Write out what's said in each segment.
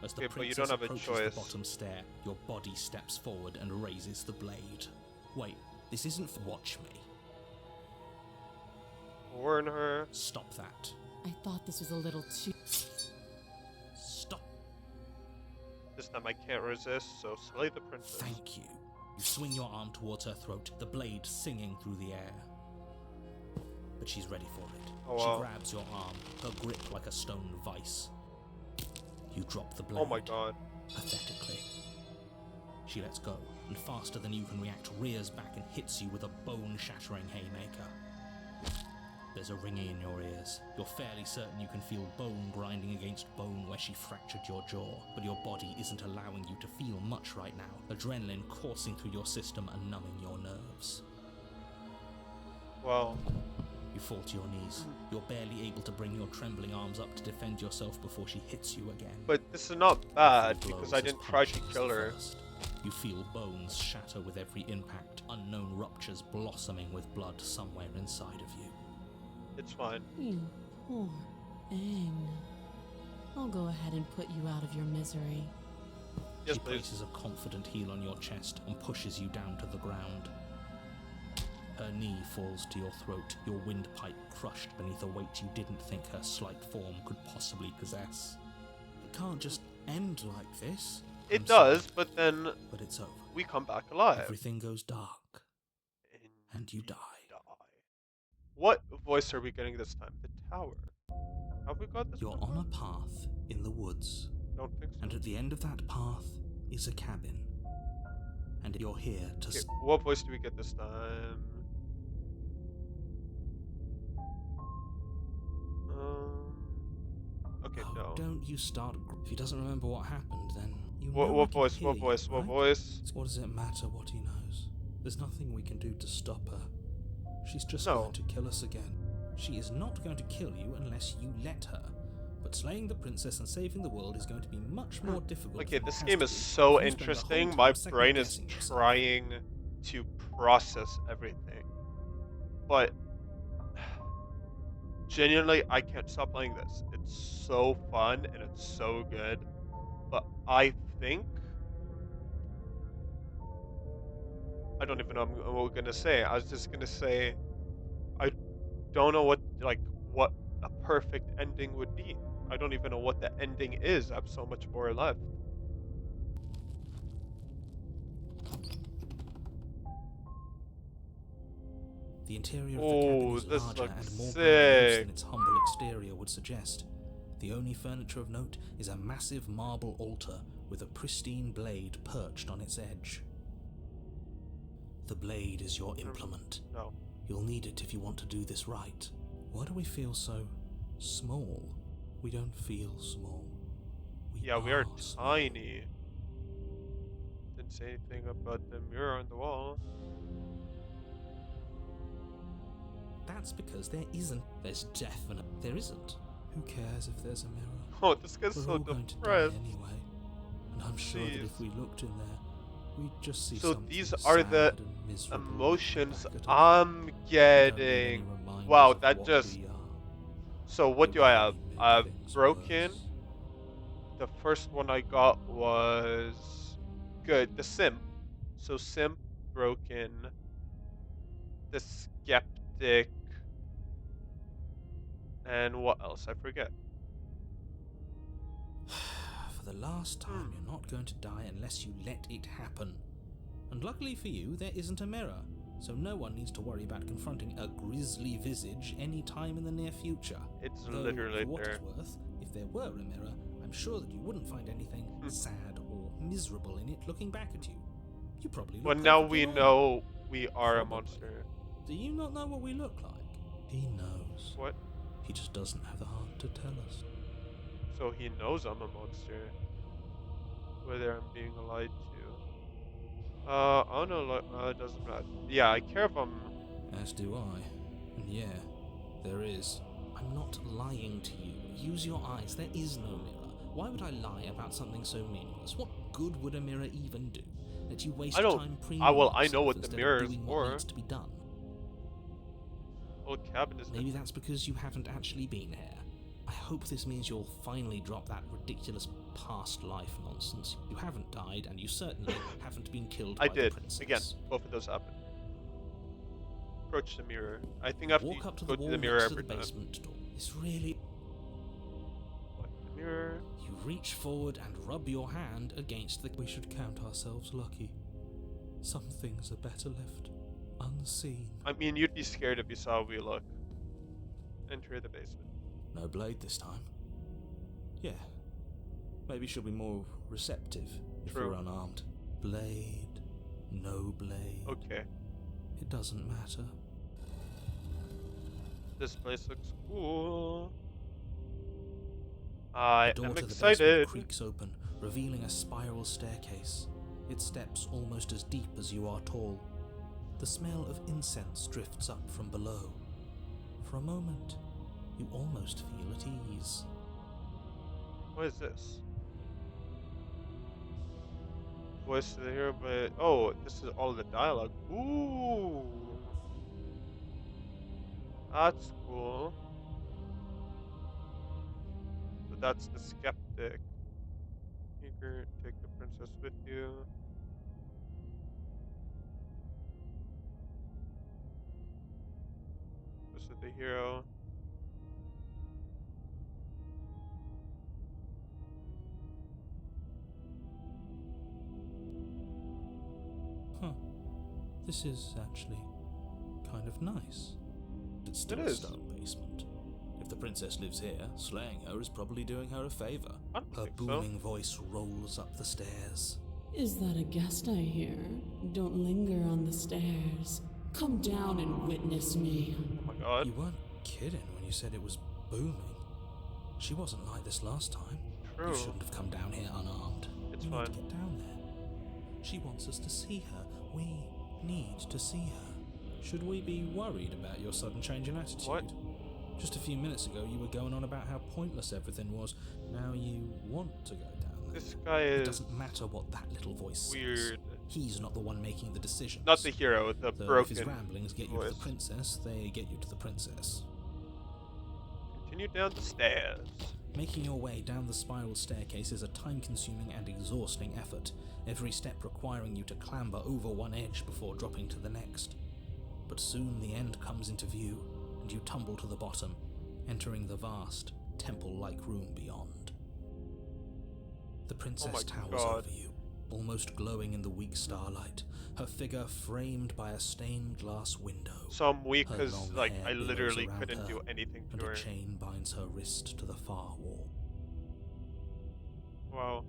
As the Okay, but you princess don't have a approaches choice. the bottom stair, your body steps forward and raises the blade. Wait, this isn't for watch me. Warn her. Stop that. I thought this was a little too... Stop. This time I can't resist, so slay the princess. Thank you. You swing your arm towards her throat, the blade singing through the air. But she's ready for it. Oh, She wow. grabs your arm, her grip like a stone vice. You drop the blade. Oh my god. Pathetically. She lets go, and faster than you can react, rears back and hits you with a bone-shattering haymaker. There's a ringing in your ears. You're fairly certain you can feel bone grinding against bone where she fractured your jaw, but your body isn't allowing you to feel much right now, adrenaline coursing through your system and numbing your nerves. Well, You fall to your knees. You're barely able to bring your trembling arms up to defend yourself before she hits you again. but this is not bad Every blow because is I as didn't try to punishing as kill the her. first. You feel bones shatter with every impact, unknown ruptures blossoming with blood somewhere inside of you. It's fine. You poor thing. I'll go ahead and put you out of your misery. Yes, She please. places a confident heel on your chest and pushes you down to the ground. Her knee falls to your throat, your windpipe crushed beneath a weight you didn't think her slight form could possibly possess. It can't just end like this. It I'm sorry, does, but then but it's over. we come back alive. Everything goes dark, and you die. What voice are we getting this time? The tower. Have we got this You're one? on a path in the woods, Don't think so. and at the end of that path is a cabin. And you're here to... Okay, what voice do we get this time? Okay, Oh, no. don't you start... If he doesn't remember what happened, then you What know I what can voice? hear What you, voice? What right? voice? What does it matter what he knows? There's nothing we can do to stop her. She's just No. going to kill us again. She is not going to kill you unless you let her. But slaying the princess and saving the world is going to be much more difficult. Okay, than it this has game to is be so if you spend the whole interesting. time My second brain is guessing yourself. trying to process everything. But genuinely, I can't stop playing this. It's so fun and it's so good. But I think I don't even know what we're gonna say. I was just gonna say I don't know what a perfect ending would be. I don't even know what the ending is. I have so much more left. The interior of the Oh, cabin is this larger looks and more grandiose sick. than its humble exterior would suggest. The only furniture of note is a massive marble altar with a pristine blade perched on its edge. The blade is your implement. No. You'll need it if you want to do this right. Why do we feel so small? We don't feel small. Yeah, we are small. tiny. Didn't say anything about the mirror on the wall. That's because there isn't. There isn't. Who cares if there's a mirror? Oh, this guy's We're so all going to die depressed. anyway. And I'm sure that Jeez. if we looked in there, we'd just see So something these are the sad and miserable emotions back at us. I'm We don't need getting. any reminders Wow, of that what just. we are. So what We do I have? only make I have things Broken. worse. The first one I got was good. The Simp. So Simp, Broken. The Skeptic. And what else? I forget. For the last time, you're not going to die unless you let it happen. And luckily for you, there isn't a mirror, so no one needs to worry about confronting a grisly visage any time in the near future. It's Though, literally for what there. it's worth, if there were a mirror, I'm sure that you wouldn't find anything sad or miserable in it looking back at you. You probably look But now perfectly we normal. know we are a Probably. monster. Do you not know what we look like? He knows. What? He just doesn't have the heart to tell us. So he knows I'm a monster. Whether I'm being lied to. I don't know. It doesn't matter. Yeah, I care if I'm. As do I. And yeah, there is. I'm not lying to you. Use your eyes. There is no mirror. Why would I lie about something so meaningless? What good would a mirror even do? That you waste I don't- time I preening know yourself what the instead mirror of is doing for. what needs to be done. Old cabin is. Maybe that's because you haven't actually been here. I hope this means you'll finally drop that ridiculous past life nonsense. You haven't died, and you certainly haven't been killed I by the did. princess. Again, both of those happened. Approach the mirror. I think I have Walk to up to go the to wall the mirror next to every the time. basement door. It's really... Like the mirror. You reach forward and rub your hand against the... We should count ourselves lucky. Some things are better left unseen. I mean, you'd be scared if you saw a wee look. Enter the basement. No blade this time. Yeah. Maybe she'll be more receptive if True. we're unarmed. Blade, no blade. Okay. It doesn't matter. This place looks cool. I The door am to the excited. basement creaks open, revealing a spiral staircase. Its steps almost as deep as you are tall. The smell of incense drifts up from below. For a moment, you almost feel at ease. What is this? Voice of the hero, but oh, this is all the dialogue. Ooh, that's cool. So that's the skeptic. Eager, take the princess with you. This is the hero. Huh. This is actually kind of nice. It's still It a is. stone basement. If the princess lives here, slaying her is probably doing her a favor. I don't Her think so. booming voice rolls up the stairs. Is that a guest I hear? Don't linger on the stairs. Come down and witness me. Oh my god. You weren't kidding when you said it was booming. She wasn't like this last time. True. You shouldn't have come down here unarmed. It's We fine. need to get down there. She wants us to see her. We need to see her. Should we be worried about your sudden change in attitude? What? Just a few minutes ago, you were going on about how pointless everything was. Now you want to go down there. This guy It is doesn't matter what that little voice says. weird. He's not the one making the decisions. Not the hero, the So if his broken ramblings get you to voice. the princess, they get you to the princess. Continue down the stairs. Making your way down the spiral staircase is a time-consuming and exhausting effort, every step requiring you to clamber over one edge before dropping to the next. But soon the end comes into view, and you tumble to the bottom, entering the vast, temple-like room beyond. The princess my towers God. over you, almost glowing in the weak starlight, her figure framed by a stained glass window. So I'm weak Her because, long like, hair I billows literally around couldn't her, do anything and to a her. chain binds her wrist to the far wall. Wow.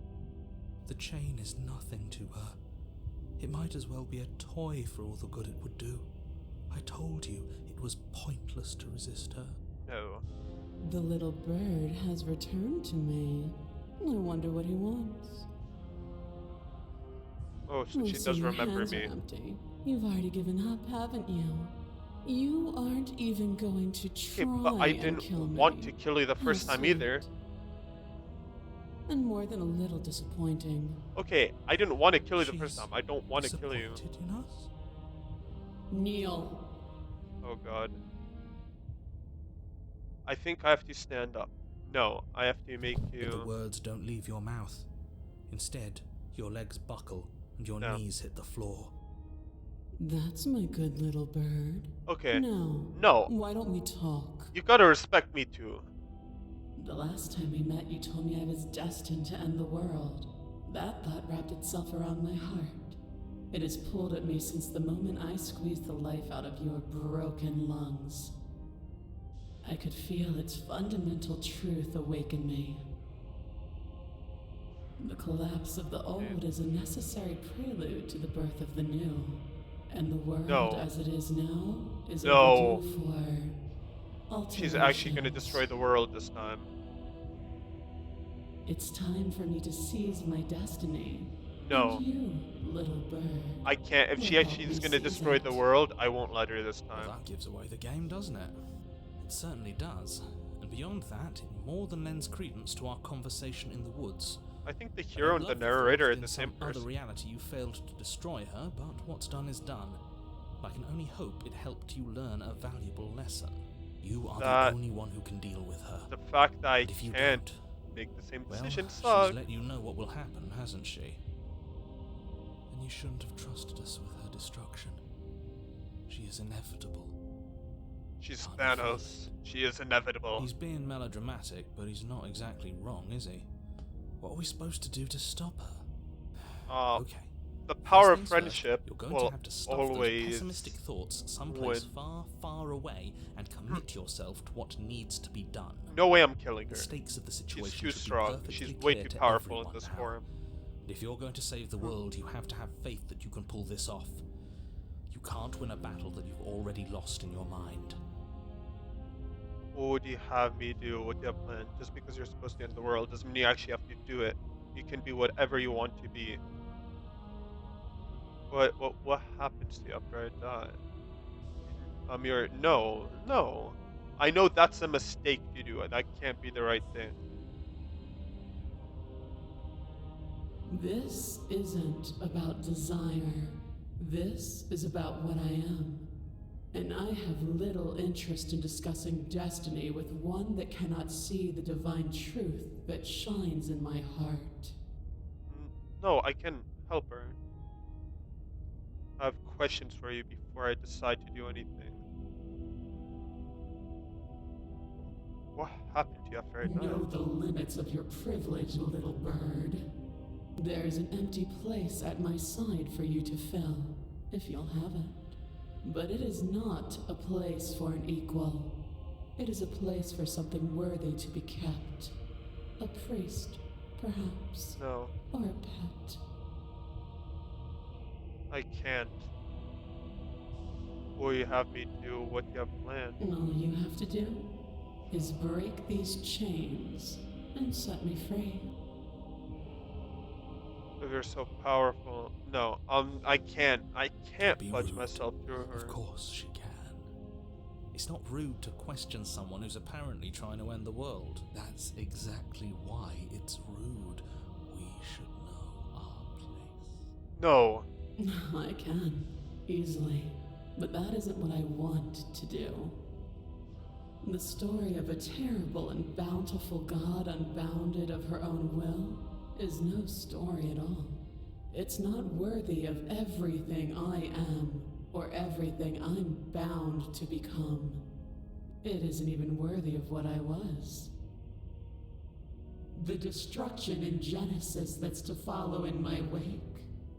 The chain is nothing to her. It might as well be a toy for all the good it would do. I told you it was pointless to resist her. No. The little bird has returned to me. I wonder what he wants. Oh, so she So does your remember hands me. are empty. You've already given up, haven't you? You aren't even going to try Okay, but I and didn't kill want me. to kill you the How first time either. sweet. And more than a little disappointing. Okay, I didn't want to kill you the She's first time. I don't want to kill you. Disappointed in us? Kneel. Oh god. I think I have to stand up. No, I have to make But the you... words don't leave your mouth. Instead, your legs buckle and your No. knees hit the floor. That's my good little bird. Okay. Now, No, why don't we talk? you gotta respect me too. The last time we met, you told me I was destined to end the world. That thought wrapped itself around my heart. It has pulled at me since the moment I squeezed the life out of your broken lungs. I could feel its fundamental truth awaken me. The collapse of the old is a necessary prelude to the birth of the new. And the world No. as it is now is No. overdue for She's actually gonna alterations. destroy the world this time. It's time for me to seize my destiny. No. And you, little bird. I can't. If she will actually help is me gonna seize destroy it. the world, I won't let her this Well, time. that gives away the game, doesn't it? It certainly does. And beyond that, it more than lends credence to our conversation in the woods. I think the And hero I'd and the love to narrator thought are that the in same some other person. reality you failed to destroy her, but what's done is done. I can only hope it helped you learn a valuable lesson. You are That- the only one who can deal with her. The fact that I And if you can't, don't, make the same Well, decision she's suck. let you know what will happen, hasn't she? And you shouldn't have trusted us with her destruction. She is inevitable. She's Can't you feel Thanos. She is inevitable. He's being melodramatic, but he's not exactly wrong, is he? What are we supposed to do to stop her? Okay. Okay. The power First of things friendship first, you're going will to have to stuff those always pessimistic thoughts someplace win. far, far away and commit yourself to what needs to be done. No way I'm killing The her. stakes of the situation She's too should be strong. perfectly She's way clear too to powerful in everyone this now. form. If you're going to save the world, you have to have faith that you can pull this off. You can't win a battle that you've already lost in your mind. What would you have me do? What do you have planned? Just because you're supposed to end the world doesn't mean you actually have to do it. You can be whatever you want to be. What happens to you after I die? No. I know that's a mistake to do. That can't be the right thing. This isn't about desire. This is about what I am. And I have little interest in discussing destiny with one that cannot see the divine truth that shines in my heart. No, I can help her. I have questions for you before I decide to do anything. What happened to you after I Know died? the limits of your privilege, little bird. There is an empty place at my side for you to fill, if you'll have it. But it is not a place for an equal. It is a place for something worthy to be kept. A priest, perhaps. No, Or a pet. I can't. What will you have me do? What do you have planned? All you have to do is break these chains and set me free. If you're so powerful. No, I can't. I can't Be pledge rude. myself to her. Of course she can. It's not rude to question someone who's apparently trying to end the world. That's exactly why it's rude. We should know our place. No. I can, easily. But that isn't what I want to do. The story of a terrible and bountiful god unbounded of her own will is no story at all. It's not worthy of everything I am, or everything I'm bound to become. It isn't even worthy of what I was. The destruction in Genesis that's to follow in my wake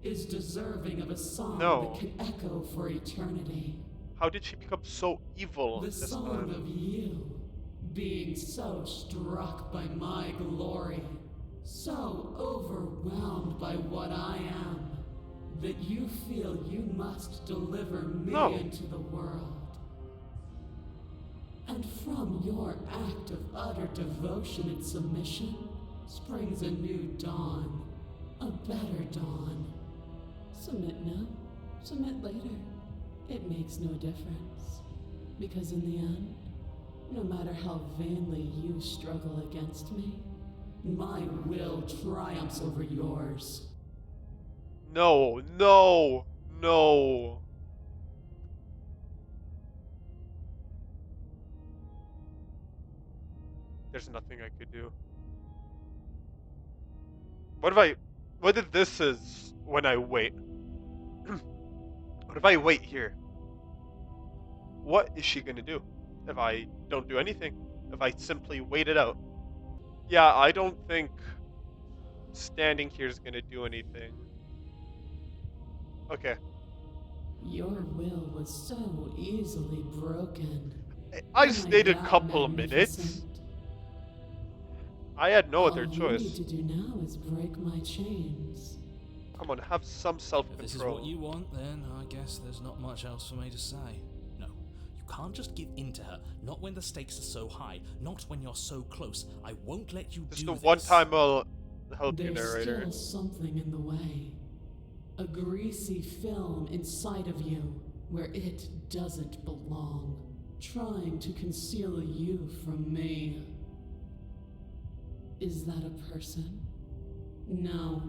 is deserving of a song No. that can echo for eternity. How did she become so evil The this song time? of you, being so struck by my glory, so overwhelmed by what I am, that you feel you must deliver me No. into the world. And from your act of utter devotion and submission springs a new dawn, a better dawn. Submit now, submit later. It makes no difference. Because in the end, no matter how vainly you struggle against me, my will triumphs over yours. No. There's nothing I could do. What if this is when I wait? What if I wait here? What is she gonna do if I don't do anything? If I simply wait it out? Yeah, I don't think standing here is gonna do anything. Okay. Your will was so easily broken. I Am I stayed a that couple of minutes. magnificent? I had no other All you choice. need to do now is break my chains. Come on, have some If this is self-control. what you want, then I guess there's not much else for me to say. No, you can't just give in to her. Not when the stakes are so high. Not when you're so close. I won't let you Just do the this. one time I'll help you, There's narrator. still something in the way. A greasy film inside of you where it doesn't belong. Trying to conceal you from me. Is that a person? No,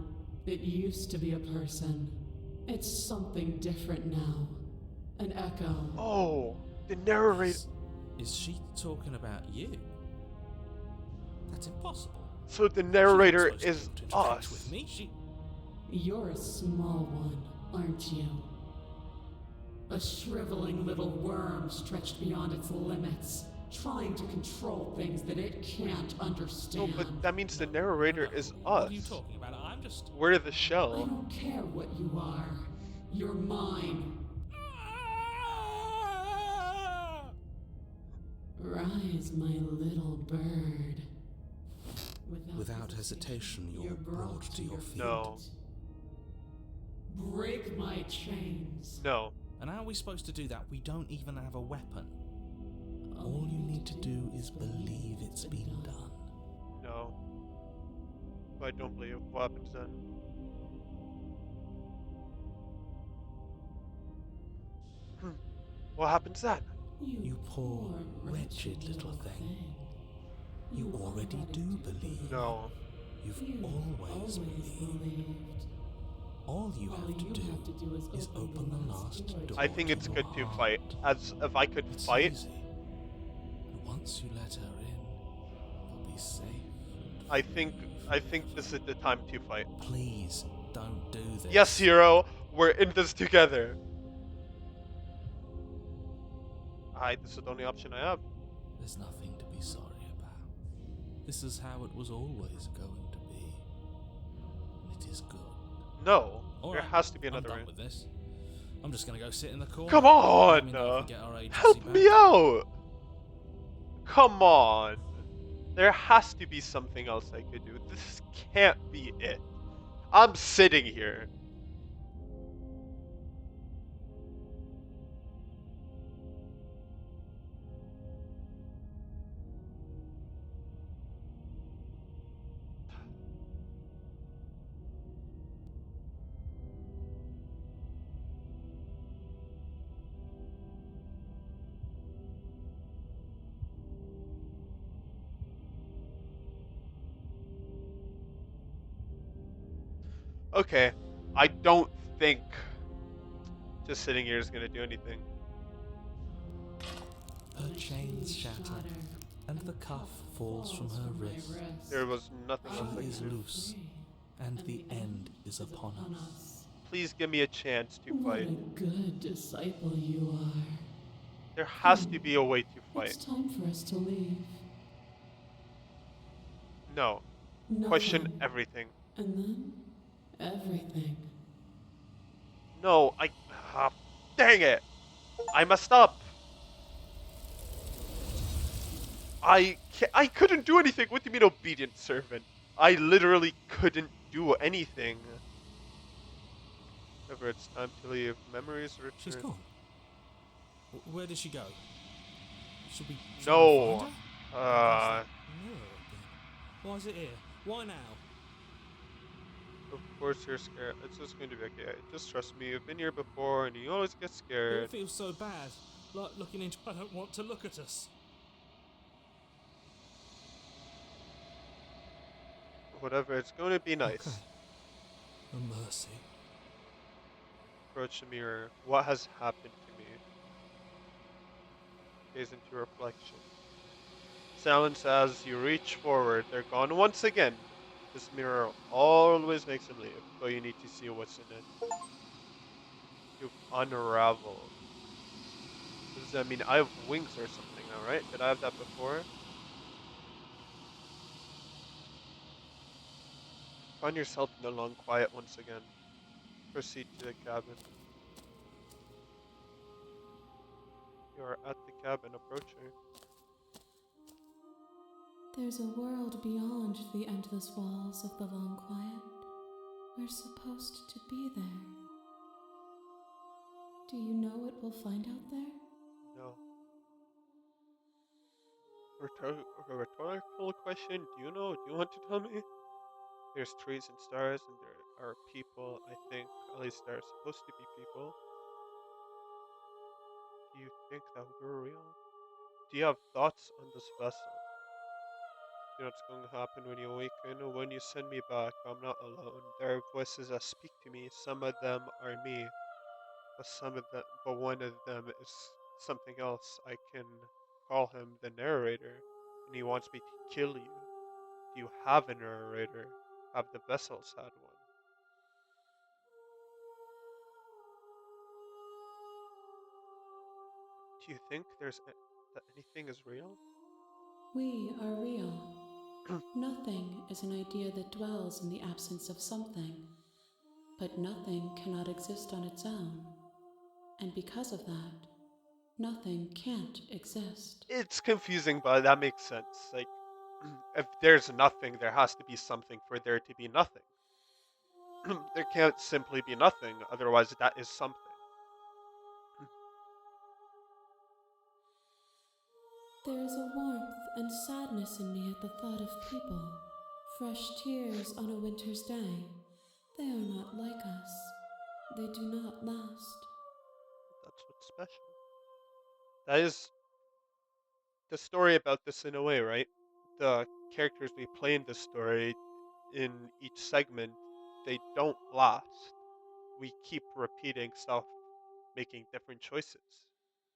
it used to be a person. It's something different now. An echo. Oh, the narrator. Is she talking about you? That's impossible. So the She wasn't narrator supposed to be is able to interact us. with me. She. You're a small one, aren't you? A shriveling little worm stretched beyond its limits, trying to control things that it can't No, understand. but that means the No, narrator no. is What are you us. talking about? I'm just. We're the I shell. don't care what you are. You're mine. Rise, my little bird. Without hesitation, you're brought to your feet. No. Break my chains. No. And how are we supposed to do that? We don't even have a weapon. All you need to do is believe it's been done. No. I don't believe what happens then. What happens then? You poor, wretched little thing. You already do believe. No. You've always believed. All you have to do is open the last door. I think to it's your good to heart. fight. As if I could It's fight, easy. And once you let her in, you'll be safe. I think this is the time to fight. Please don't do this. Yes, hero, we're in this together. This is the only option I have. There's nothing to be sorry about. This is how it was always going to be. And it is good. No, All there right, has to be I'm another done way. with this. I'm just gonna go sit in the corner. Come Let me know if on! we get our agency Help back. me out! Come on! There has to be something else I could do. This can't be it. I'm sitting here. Okay, I don't think just sitting here is gonna do anything. Her chains shatter, and the cuff falls from her wrist. There was nothing else I She is could do. loose, and the end is upon us. Please give me a chance to What fight. a good disciple you are. There has to be a way to It's fight. time for us to leave. No. Nothing. Question everything. And then everything. No, dang it! I messed up! I couldn't do anything. What do you mean, obedient servant? I literally couldn't do anything. Whenever it's time to leave, memories return. She's gone. Where did she go? Should we try No. and find her? Mirror again. Why is it here? Why now? Of course you're scared. It's just going to be okay. Just trust me. You've been here before, and you always get It scared. feels so bad. Like looking into. I don't want to look at us. Whatever. It's going to be nice. Okay. A mercy. Approach the mirror. What has happened to me? Gaze into reflection. Silence as you reach forward. They're gone once again. This mirror always makes them leave, but you need to see what's in it. You've unraveled. What does that mean? I have wings or something now, right? Did I have that before? Find yourself in the long quiet once again. Proceed to the cabin. You are at the cabin approaching. There's a world beyond the endless walls of the long quiet. We're supposed to be there. Do you know what we'll find out there? No. A rhetorical question. Do you know? Do you want to tell me? There's trees and stars, and there are people, I think. At least there are supposed to be people. Do you think that we're real? Do you have thoughts on this vessel? You know what's going to happen when you awaken? When you send me back, I'm not alone. There are voices that speak to me. Some of them are me, but one of them is something else. I can call him the narrator, and he wants me to kill you. Do you have a narrator? Have the vessels had one? Do you think that anything is real? We are real. Nothing is an idea that dwells in the absence of something, but nothing cannot exist on its own. And because of that, nothing can't exist. It's confusing, but that makes sense. Like, if there's nothing, there has to be something for there to be nothing. There can't simply be nothing, otherwise that is something. There is a warmth and sadness in me at the thought of people. Fresh tears on a winter's day. They are not like us. They do not last. That's what's special. That is the story about this in a way, right? The characters we play in this story, in each segment, they don't last. We keep repeating stuff, making different choices.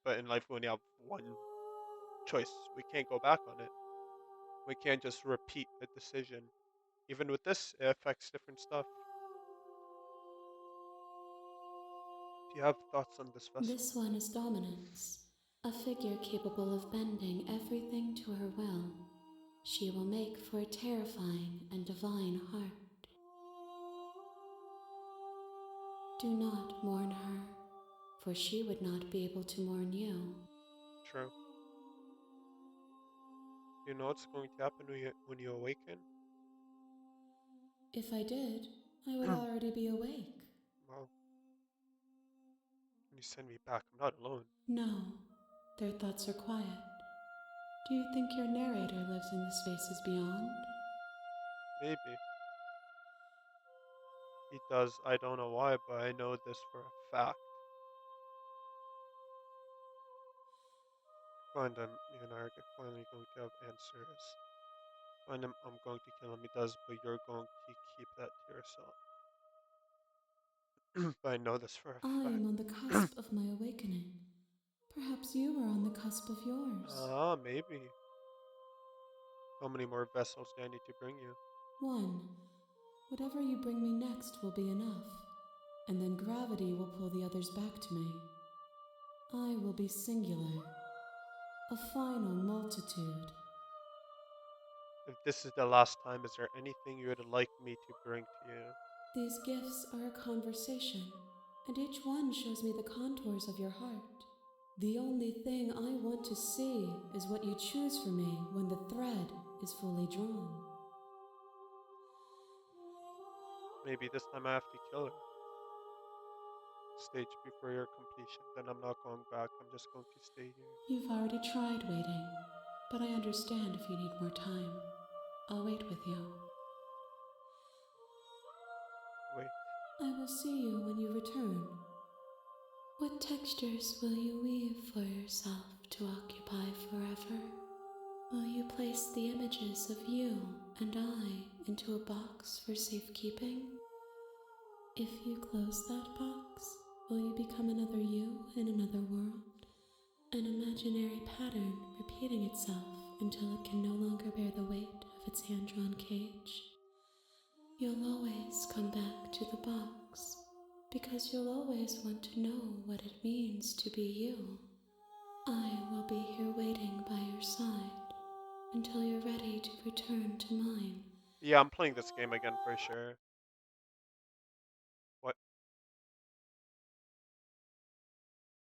But in life, we only have one choice. We can't go back on it. We can't just repeat a decision. Even with this, it affects different stuff. Do you have thoughts on this vessel? This one is dominance, a figure capable of bending everything to her will. She will make for a terrifying and divine heart. Do not mourn her, for she would not be able to mourn you. True. You know what's going to happen when you awaken? If I did, I would already be awake. Well, when you send me back, I'm not alone. No, their thoughts are quiet. Do you think your narrator lives in the spaces beyond? Maybe. He does, I don't know why, but I know this for a fact. Find him, you and I are finally going to have answers. Find him, I'm going to kill him, he does, but you're going to keep that to yourself. But I know this for a I fact. am on the cusp of my awakening. Perhaps you are on the cusp of yours. Maybe. How many more vessels do I need to bring you? One. Whatever you bring me next will be enough, and then gravity will pull the others back to me. I will be singular, a final multitude. If this is the last time, is there anything you would like me to bring to you? These gifts are a conversation, and each one shows me the contours of your heart. The only thing I want to see is what you choose for me when the thread is fully drawn. Maybe this time I have to kill her. Stage before your completion, then I'm not going back, I'm just going to stay here. You've already tried waiting, but I understand if you need more time. I'll wait with you. Wait. I will see you when you return. What textures will you weave for yourself to occupy forever? Will you place the images of you and I into a box for safekeeping? If you close that box, will you become another you in another world? An imaginary pattern repeating itself until it can no longer bear the weight of its hand-drawn cage. You'll always come back to the box, because you'll always want to know what it means to be you. I will be here waiting by your side until you're ready to return to mine. Yeah, I'm playing this game again for sure. What?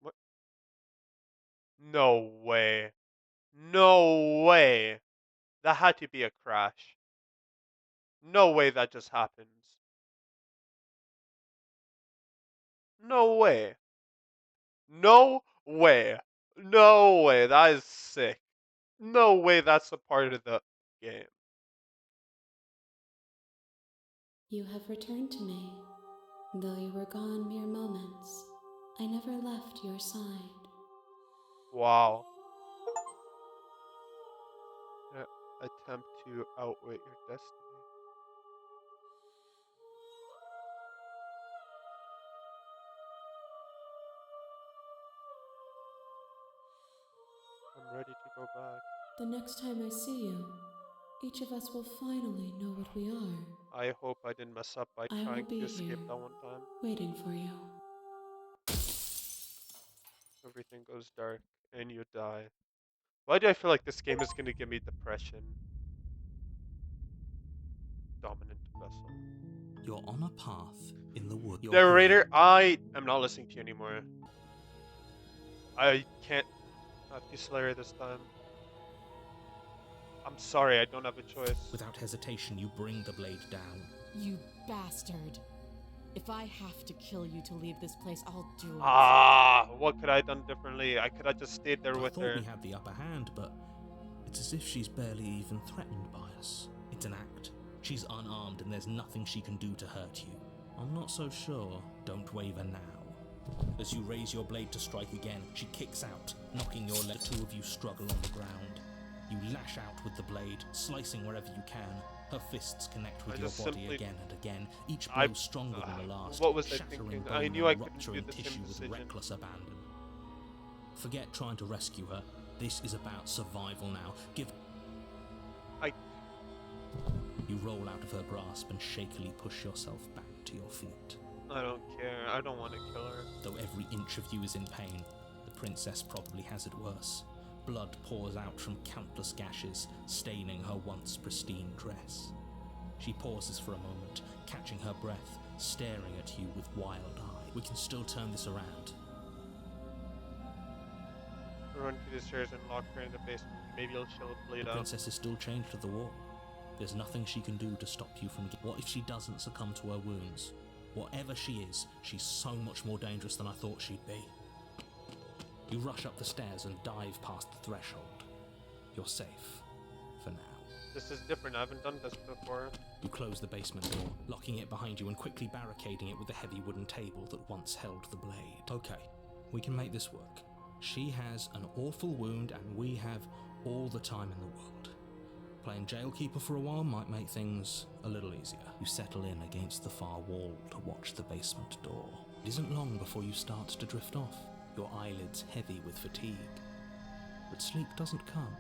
What? No way. No way. That had to be a crash. No way that just happens. No way. No way. No way. That is sick. No way that's a part of the game. You have returned to me. Though you were gone mere moments, I never left your side. Wow. Attempt to outwit your destiny. I'm ready to go back. The next time I see you, Each of us will finally know what we are, I hope I didn't mess up by I will trying be to escape here. that one time. waiting for you. Everything goes dark and you die. Why do I feel like this game is gonna give me depression? Dominant vessel. You're on a path in the wood. You're Narrator, I am not listening to you anymore. I can't not be Slayer this time. I'm sorry, I don't have a choice. Without hesitation, you bring the blade down. You bastard. If I have to kill you to leave this place, I'll do it. Ah, what could I have done differently? I could have just stayed there I with thought her. we had the upper hand, but it's as if she's barely even threatened by us. It's an act. She's unarmed and there's nothing she can do to hurt you. I'm not so sure. Don't waver now. As you raise your blade to strike again, she kicks out, knocking your leg. The two of you struggle on the ground. You lash out with the blade, slicing wherever you can. Her fists connect with I your just body simply- again and again, each blow stronger than the last. What was I shattering thinking? bone I knew and I couldn't rupturing do the same tissue with decision. reckless abandon. Forget trying to rescue her. This is about survival now. You roll out of her grasp and shakily push yourself back to your feet. I don't care. I don't want to kill her. Though every inch of you is in pain, the princess probably has it worse. Blood pours out from countless gashes, staining her once pristine dress. She pauses for a moment, catching her breath, staring at you with wild eyes. We can still turn this around. Run to the stairs and lock her in the basement. Maybe she'll bleed The out. princess is still chained to the wall. There's nothing she can do to stop you from... What if she doesn't succumb to her wounds? Whatever she is, she's so much more dangerous than I thought she'd be. You rush up the stairs and dive past the threshold. You're safe. For now. This is different. I haven't done this before. You close the basement door, locking it behind you and quickly barricading it with the heavy wooden table that once held the blade. Okay, we can make this work. She has an awful wound and we have all the time in the world. Playing jailkeeper for a while might make things a little easier. You settle in against the far wall to watch the basement door. It isn't long before you start to drift off, your eyelids heavy with fatigue. But sleep doesn't come.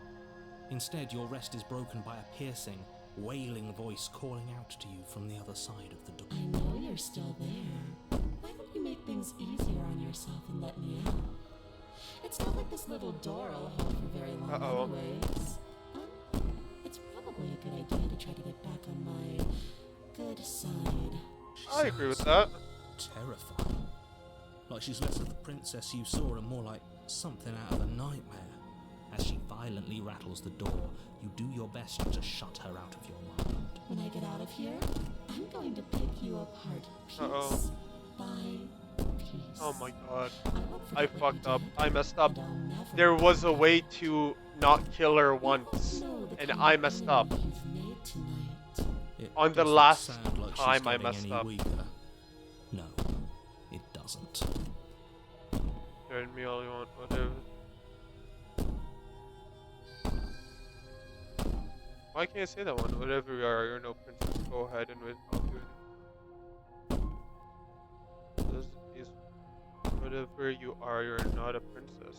Instead, your rest is broken by a piercing, wailing voice calling out to you from the other side of the door. I know you're still there. Why don't you make things easier on yourself and let me out? It's not like this little door will hold for very long anyways. It's probably a good idea to try to get back on my good side. I agree with that. Terrifying. Like she's less of the princess you saw and more like something out of a nightmare. As she violently rattles the door, you do your best to shut her out of your mind. When I get out of here, I'm going to pick you apart piece by piece. Oh my god. won't I forget what fucked you up. did, I messed up. and I'll never There was a forget way it. to not kill her You once, know the and kind I of messed enemy up. you've made tonight. It On the doesn't last sound like she's time I getting messed any up. weaker. No, it doesn't. Turn me all you want, whatever. Why can't I say that one? Whatever you are, you're no princess. Go ahead and I'll do it. This is whatever you are, you're not a princess.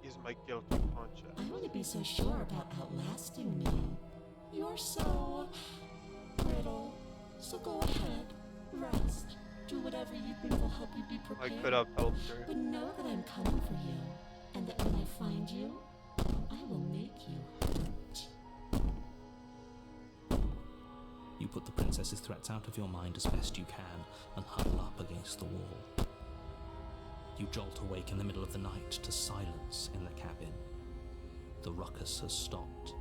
This is my guilty conscience. I want to be so sure about outlasting me. You're so brittle. So go ahead, rest. Do whatever you think will help you be I prepared. could have helped her. But know that I'm coming for you, and that when I find you, I will make you hurt. You put the princess's threats out of your mind as best you can and huddle up against the wall. You jolt awake in the middle of the night to silence in the cabin. The ruckus has stopped,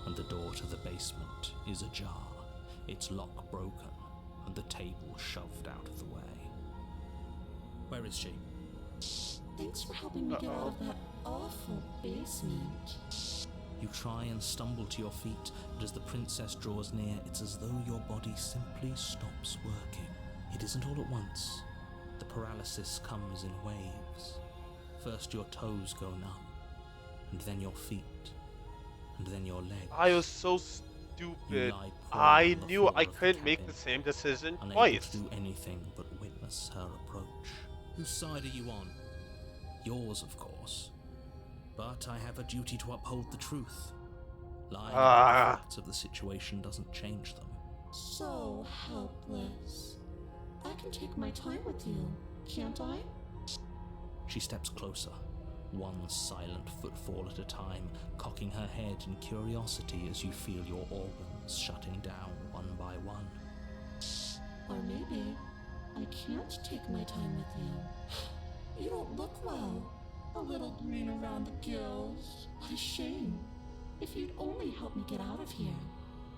and the door to the basement is ajar, its lock broken, and the table shoved out of the way. Where is she? Thanks for helping me get out of that awful basement. You try and stumble to your feet, but as the princess draws near, it's as though your body simply stops working. It isn't all at once. The paralysis comes in waves. First your toes go numb, and then your feet, and then your legs. I was so You stupid. lie prone I on the knew floor I of the couldn't make cabin, the same decision unable twice. to do anything but witness her approach. Whose side are you on? Yours, of course. But I have a duty to uphold the truth. Lying Ah. about the facts of the situation doesn't change them. So helpless. I can take my time with you, can't I? She steps closer, one silent footfall at a time, cocking her head in curiosity as you feel your organs shutting down one by one. Or maybe I can't take my time with you. You don't look well. A little green around the gills. What a shame. If you'd only help me get out of here,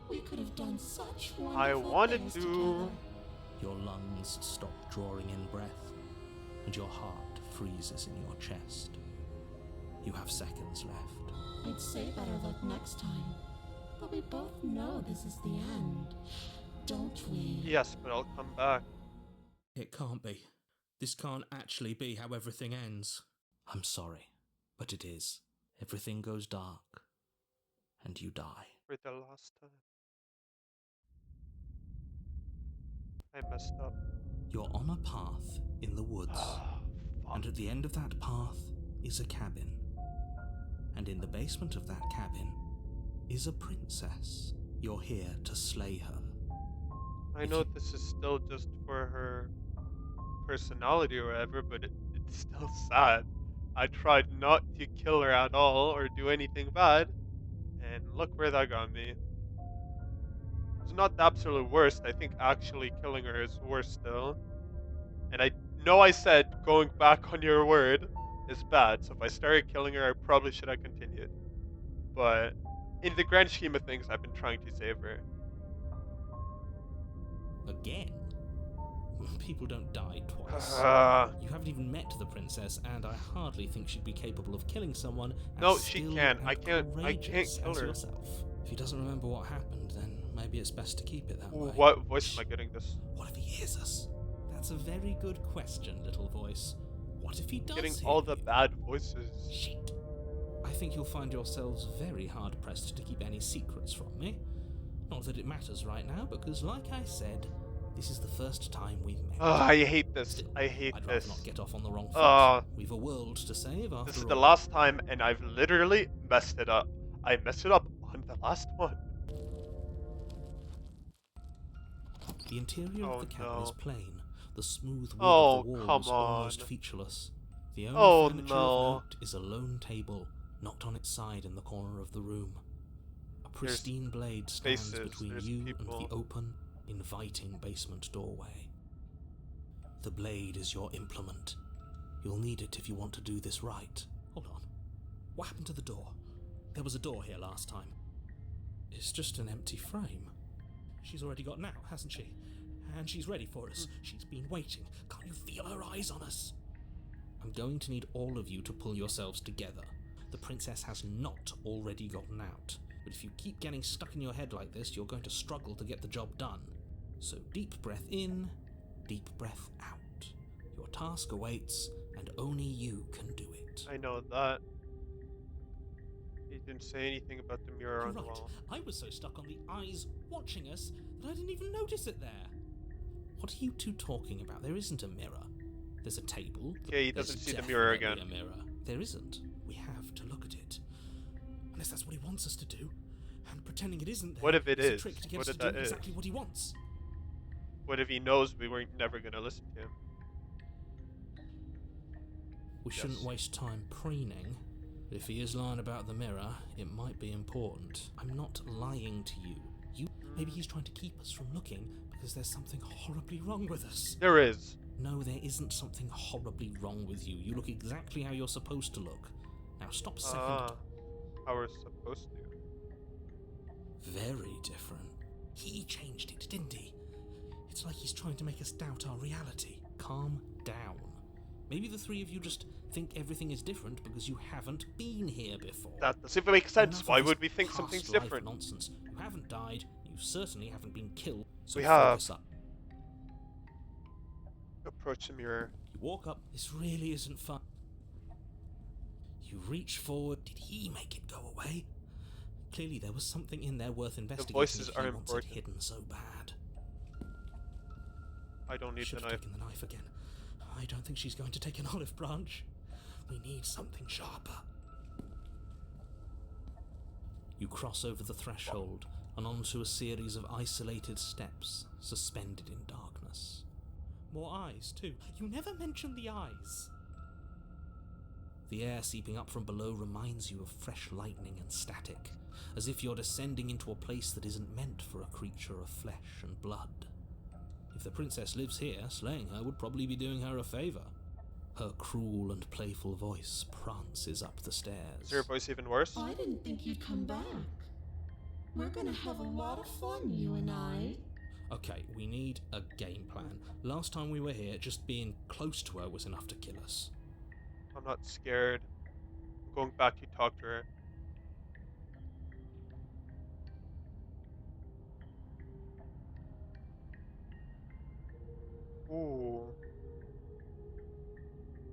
we could have done such wonderful I wanted things to. together. Your lungs stop drawing in breath, and your heart freezes in your chest. You have seconds left. I'd say better luck next time. But we both know this is the end, don't we? Yes, but I'll come back. It can't be. This can't actually be how everything ends. I'm sorry, but it is. Everything goes dark, and you die. For the last time. I messed up. You're on a path in the woods, Ah, and fuck. at the end of that path is a cabin. And in the basement of that cabin is a princess. You're here to slay her. I know this is still just for her personality or whatever, but it's still sad. I tried not to kill her at all or do anything bad, and look where that got me. It's not the absolute worst. I think actually killing her is worse still. And I know I said going back on your word is bad, so if I started killing her, I probably should have continued. But in the grand scheme of things, I've been trying to save her. Again? People don't die twice. You haven't even met the princess, and I hardly think she'd be capable of killing someone as No, she skilled can. and I can't courageous kill as her. yourself. If he doesn't remember what happened, then maybe it's best to keep it that way. What voice am I getting this? What if he hears us? That's a very good question, little voice. What if he does Getting hear all the you? bad voices. Shit. I think you'll find yourselves very hard-pressed to keep any secrets from me. Not that it matters right now, because like I said, this is the first time we've met. I hate this. Still, I hate I'd rather this. not get off on the wrong foot. Uh, We've a world to save after This is all. the last time, and I've literally messed it up. I messed it up on the last one. The interior Oh, of the cabin is no. plain. The smooth wood Oh, of the come walls almost on. featureless. The only Oh, furniture no. of note is a lone table, knocked on its side in the corner of the room. A pristine blade stands faces, between there's you people. and the open, inviting basement doorway. The blade is your implement. You'll need it if you want to do this right. Hold on. What happened to the door? There was a door here last time. It's just an empty frame. She's already gotten out, hasn't she? And she's ready for us. She's been waiting. Can't you feel her eyes on us? I'm going to need all of you to pull yourselves together. The princess has not already gotten out. But if you keep getting stuck in your head like this, you're going to struggle to get the job done. So deep breath in, deep breath out. Your task awaits, and only you can do it. I know that. He didn't say anything about the mirror You're on the right. wall. I was so stuck on the eyes watching us that I didn't even notice it there. What are you two talking about? There isn't a mirror. There's a table. Okay, he There's doesn't see the mirror definitely again. A mirror. There isn't. We have to look at it. Unless that's what he wants us to do. And pretending it isn't there What if it is a is? trick to get What us if to do that is? exactly what he wants. What if he knows we weren't never gonna listen to him? We shouldn't Yes. waste time preening. If he is lying about the mirror, it might be important. I'm not lying to you. Maybe he's trying to keep us from looking because there's something horribly wrong with us. There is. No, there isn't something horribly wrong with you. You look exactly how you're supposed to look. Now stop second. How we're supposed to. Very different. He changed it, didn't he? It's like he's trying to make us doubt our reality. Calm down. Maybe the three of you just think everything is different because you haven't been here before. That doesn't even make sense. Enough of Why this would we think past something's life different? Nonsense. You haven't died. You certainly haven't been killed. So We have. focus up. Approach the mirror. You walk up. This really isn't fun. You reach forward. Did he make it go away? Clearly there was something in there worth investigating. voices if are he wants it important. hidden so bad. I don't need Should the have knife. taken the knife again. I don't think she's going to take an olive branch. We need something sharper. You cross over the threshold and onto a series of isolated steps suspended in darkness. More eyes, too. You never mention the eyes. The air seeping up from below reminds you of fresh lightning and static, as if you're descending into a place that isn't meant for a creature of flesh and blood. If the princess lives here, slaying her would probably be doing her a favour. Her cruel and playful voice prances up the stairs. Is her voice even worse? I didn't think you'd come back. We're gonna have a lot of fun, you and I. Okay, we need a game plan. Last time we were here, just being close to her was enough to kill us. I'm not scared. I'm going back to talk to her. Ooh.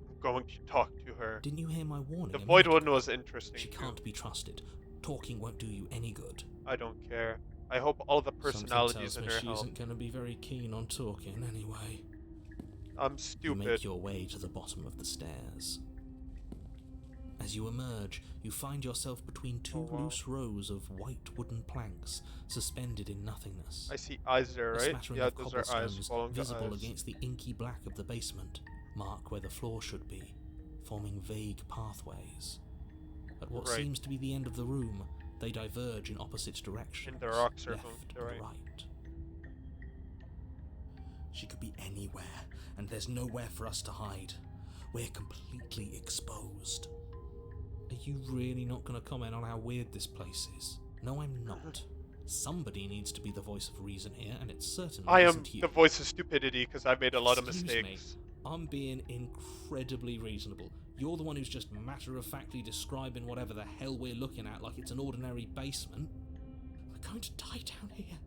I'm going to talk to her. Didn't you hear my warning? The a void minute one ago? was interesting. She too. can't be trusted. Talking won't do you any good. I don't care. I hope all the personalities Something in tells her me she help. isn't going to be very keen on talking anyway. I'm You make stupid. your way to the bottom of the stairs. As you emerge, you find yourself between two Oh, wow. loose rows of white wooden planks suspended in nothingness. I see eyes there, A right? smattering Yeah, of those are eyes cobblestones following the visible eyes. against the inky black of the basement mark where the floor should be, forming vague pathways. At what Right. seems to be the end of the room, they diverge in opposite directions. And the rocks are left going to the and right. right. She could be anywhere, and there's nowhere for us to hide. We're completely exposed. Are you really not going to comment on how weird this place is? No, I'm not. Somebody needs to be the voice of reason here, and it certainly I am isn't you. the voice of stupidity because I've made a lot of Excuse me. mistakes. I'm being incredibly reasonable. You're the one who's just matter-of-factly describing whatever the hell we're looking at like it's an ordinary basement. We're going to die down here.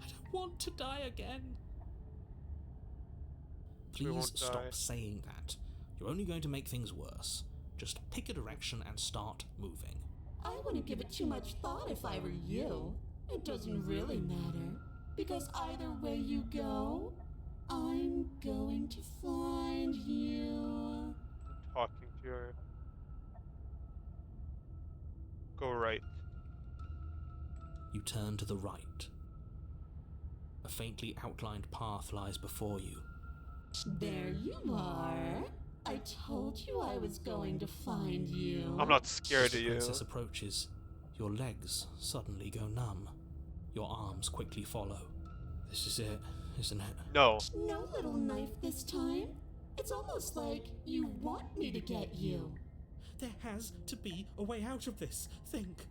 I don't want to die again. We Please won't stop die. saying that. You're only going to make things worse. Just pick a direction and start moving. I wouldn't give it too much thought if I were you. It doesn't really matter. Because either way you go, I'm going to find you. I'm talking to her. Go right. You turn to the right. A faintly outlined path lies before you. There you are. I told you I was going to find you. I'm not As scared the of you. princess approaches, your legs suddenly go numb. Your arms quickly follow. This is it, isn't it? No. No little knife this time. It's almost like you want me to get you. There has to be a way out of this. Think.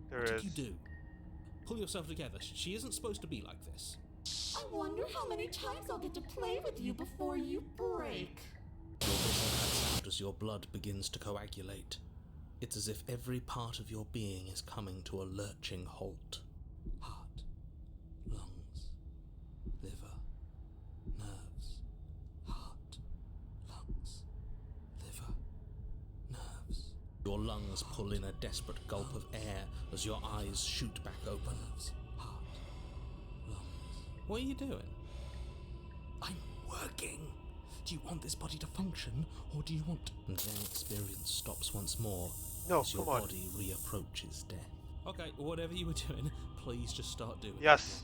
There What did is. you do? Pull yourself together. She isn't supposed to be like this. I wonder how many times I'll get to play with you before you break. Your vision cuts out as your blood begins to coagulate. It's as if every part of your being is coming to a lurching halt. Heart, lungs, liver, nerves. Heart, lungs, liver, nerves. Your lungs pull in a desperate gulp of air as your eyes shoot back open. Heart, lungs. What are you doing? I'm working. Do you want this body to function, or do you want... And then experience stops once more No, as your come on. body reapproaches death. Okay, whatever you were doing, please just start doing Yes.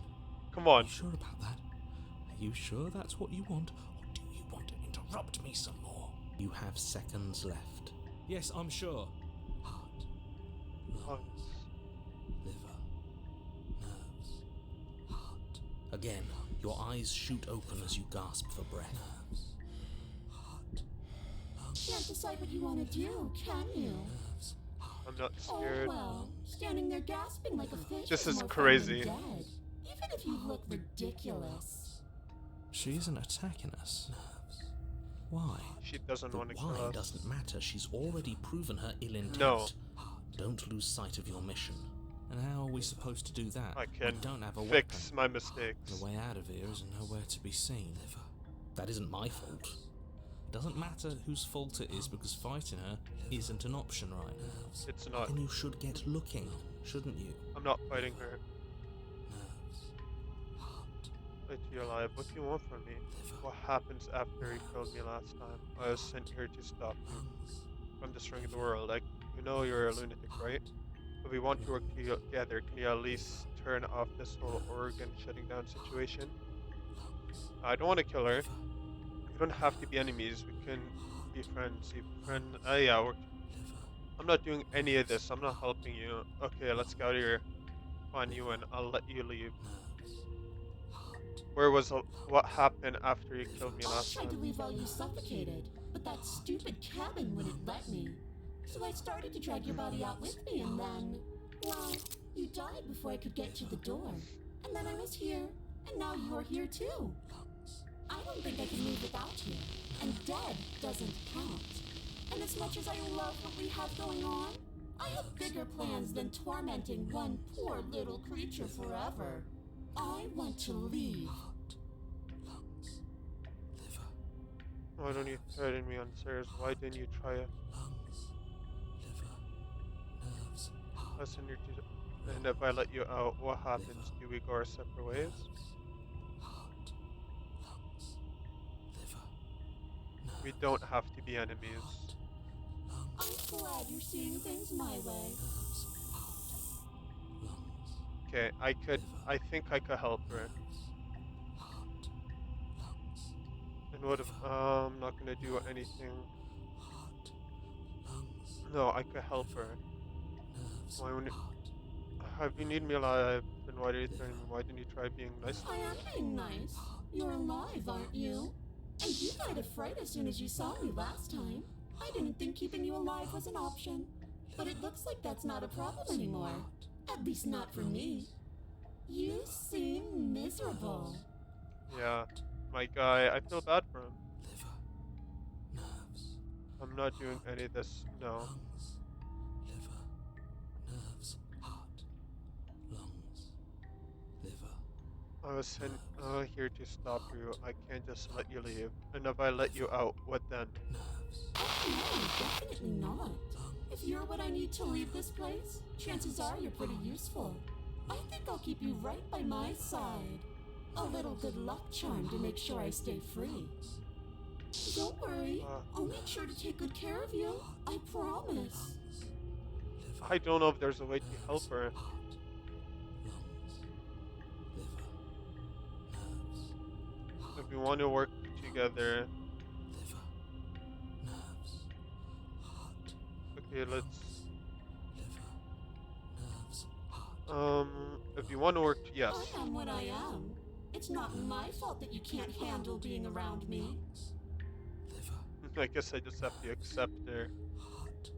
Come it. Are on. you sure about that? Are you sure that's what you want, or do you want to interrupt me some more? You have seconds left. Yes, I'm sure. Heart, lungs, liver, nerves, heart. Again, your eyes shoot open as you gasp for breath. Nerves, heart, lungs, Can't decide what you want to do, can you? nerves, heart. I'm not Oh scared. well, standing there gasping like a fish This is is more crazy. fun than dead. Even if you look ridiculous. She isn't attacking us. Nerves. Why? She doesn't The want to kill why us. doesn't matter. She's already proven her ill intent. No. Don't lose sight of your mission. And how are we supposed to do that? I We can don't have a fix weapon. my mistakes. The way out of here is nowhere to be seen. That isn't my fault. Doesn't matter whose fault it is because fighting her isn't an option right now. It's not. Then you should get looking, shouldn't you? I'm not fighting her. Nerves. Heart. Wait till you're alive. What do you want from me? What happens after you killed me last time? I was sent here to stop you Lungs. from destroying the world. You know you're a lunatic, right? If we want to work together, can you at least turn off this whole organ shutting down situation? I don't want to kill her. We don't have to be enemies. We can be friends. Yeah, I'm not doing any of this. I'm not helping you. Okay, let's go out here. Find you and I'll let you leave. What happened after you killed me I last tried to time? leave while you suffocated, but that stupid cabin wouldn't let me. So I started to drag your body out with me, and then, well, you died before I could get to the door. And then I was here, and now you're here too. I don't think I can leave without you, and dead doesn't count. And as much as I love what we have going on, I have bigger plans than tormenting one poor little creature forever. I want to leave. Lungs, liver, Why don't you threaten me on stairs? Why didn't you try it? lungs, liver, nerves, heart, Listen, and if I let you out, what happens? Do we go our separate ways? heart, lungs, liver, nerves, We don't have to be enemies. lungs, I'm glad you're seeing things my way. nerves, heart, lungs, Okay, I think I could help her. heart, lungs, And what if, I'm not gonna do anything. heart, lungs, No, I could help her. nerves, Why wouldn't heart. If you need me alive, then why did you threaten me? Why didn't you try being nice to I me? am being nice. You're alive, aren't you? And you died of fright as soon as you saw me last time. I didn't think keeping you alive was an option. But it looks like that's not a problem anymore. At least not for me. You seem miserable. Yeah, my guy, I feel bad for him. Liver, nerves, I'm not doing any of this. No. lungs, liver, nerves, heart, lungs, liver, I was sent here to stop you. I can't just let you leave. And if I let you out, what then? nerves, Oh, no, definitely not. If you're what I need to leave this place, chances are you're pretty useful. I think I'll keep you right by my side. A little good luck charm to make sure I stay free. Don't worry, I'll make sure to take good care of you. I promise. liver, I don't know if there's a way to help her. heart, lungs, liver, nerves, If we want to work together, liver, nerves, heart, okay, let's. liver, nerves, heart, If you want to work, yes. I am what I am. It's not my fault that you can't handle being around me. liver, I guess I just have to accept her. heart,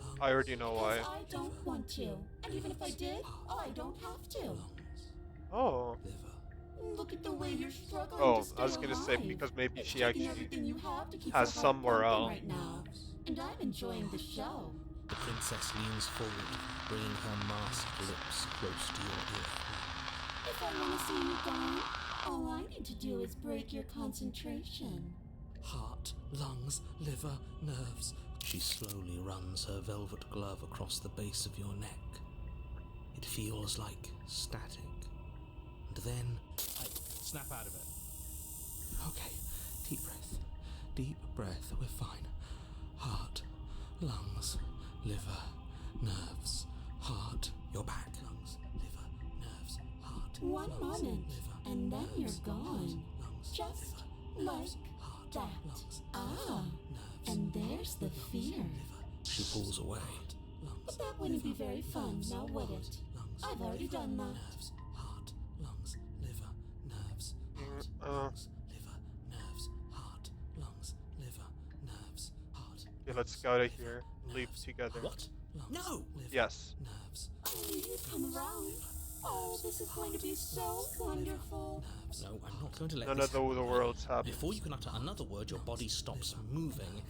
lungs, I already know why. Because I don't want to. And even if I did, I don't have to. lungs, Oh. liver, Look at the way you're struggling Oh, to stay I was gonna say alive. because maybe It's she taking actually everything you have to keep has your heart somewhere pumping else. right now. And I'm enjoying the show. The princess leans forward, bringing her masked lips close to your ear. If I want to see you gone, all I need to do is break your concentration. heart, lungs, liver, nerves, She slowly runs her velvet glove across the base of your neck. It feels like static. And then... Hey, snap out of it. okay, deep breath, we're fine, heart, lungs, liver, nerves, heart, You're back. lungs, liver, nerves, heart, One lungs, moment, liver, and then you're nerves, gone. lungs, Just liver, like nerves, heart, that. lungs, Ah, nerves, and there's the fear. liver, She pulls away. lungs, But that wouldn't be very fun, now would it? lungs, I've already liver, done that. nerves, heart, lungs, liver, nerves, heart, uh. lungs, liver, nerves, heart, lungs, liver, nerves, heart. Okay, let's go out of here. Leave together. What? Lungs, No! liver, Yes. nerves, I knew you'd come around. Oh, this is going to be so wonderful. nerves, No, I'm not going to let None this of the worlds happen. Before you can utter another word, your body stops moving,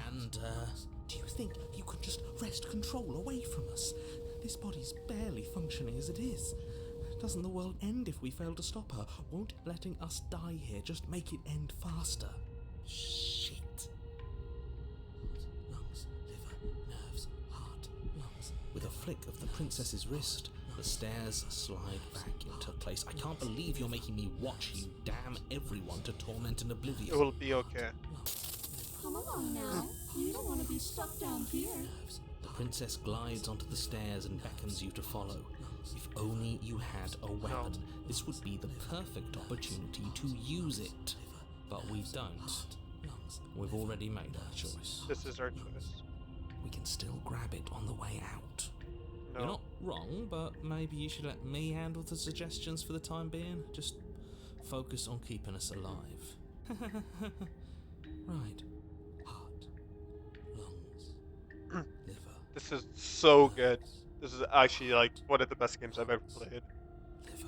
and, Do you think you can just wrest control away from us? This body's barely functioning as it is. Doesn't the world end if we fail to stop her? Won't letting us die here just make it end faster? shit. Lungs, liver, nerves, heart, lungs. With a flick of the princess's wrist, the stairs slide back into place. I can't believe you're making me watch you damn everyone to torment and It oblivion. will be okay. Come along now. You don't want to be stuck down here. Nerves, The princess glides onto the stairs and beckons you to follow. If only you had a weapon, this would be the perfect opportunity to use it. But we don't. We've already made our choice. This is our choice. We can still grab it on the way out. No. You're not wrong, but maybe you should let me handle the suggestions for the time being. Just focus on keeping us alive. Right. Heart, lungs, liver. This is so good. This is actually like one of the best games I've ever played. Liver,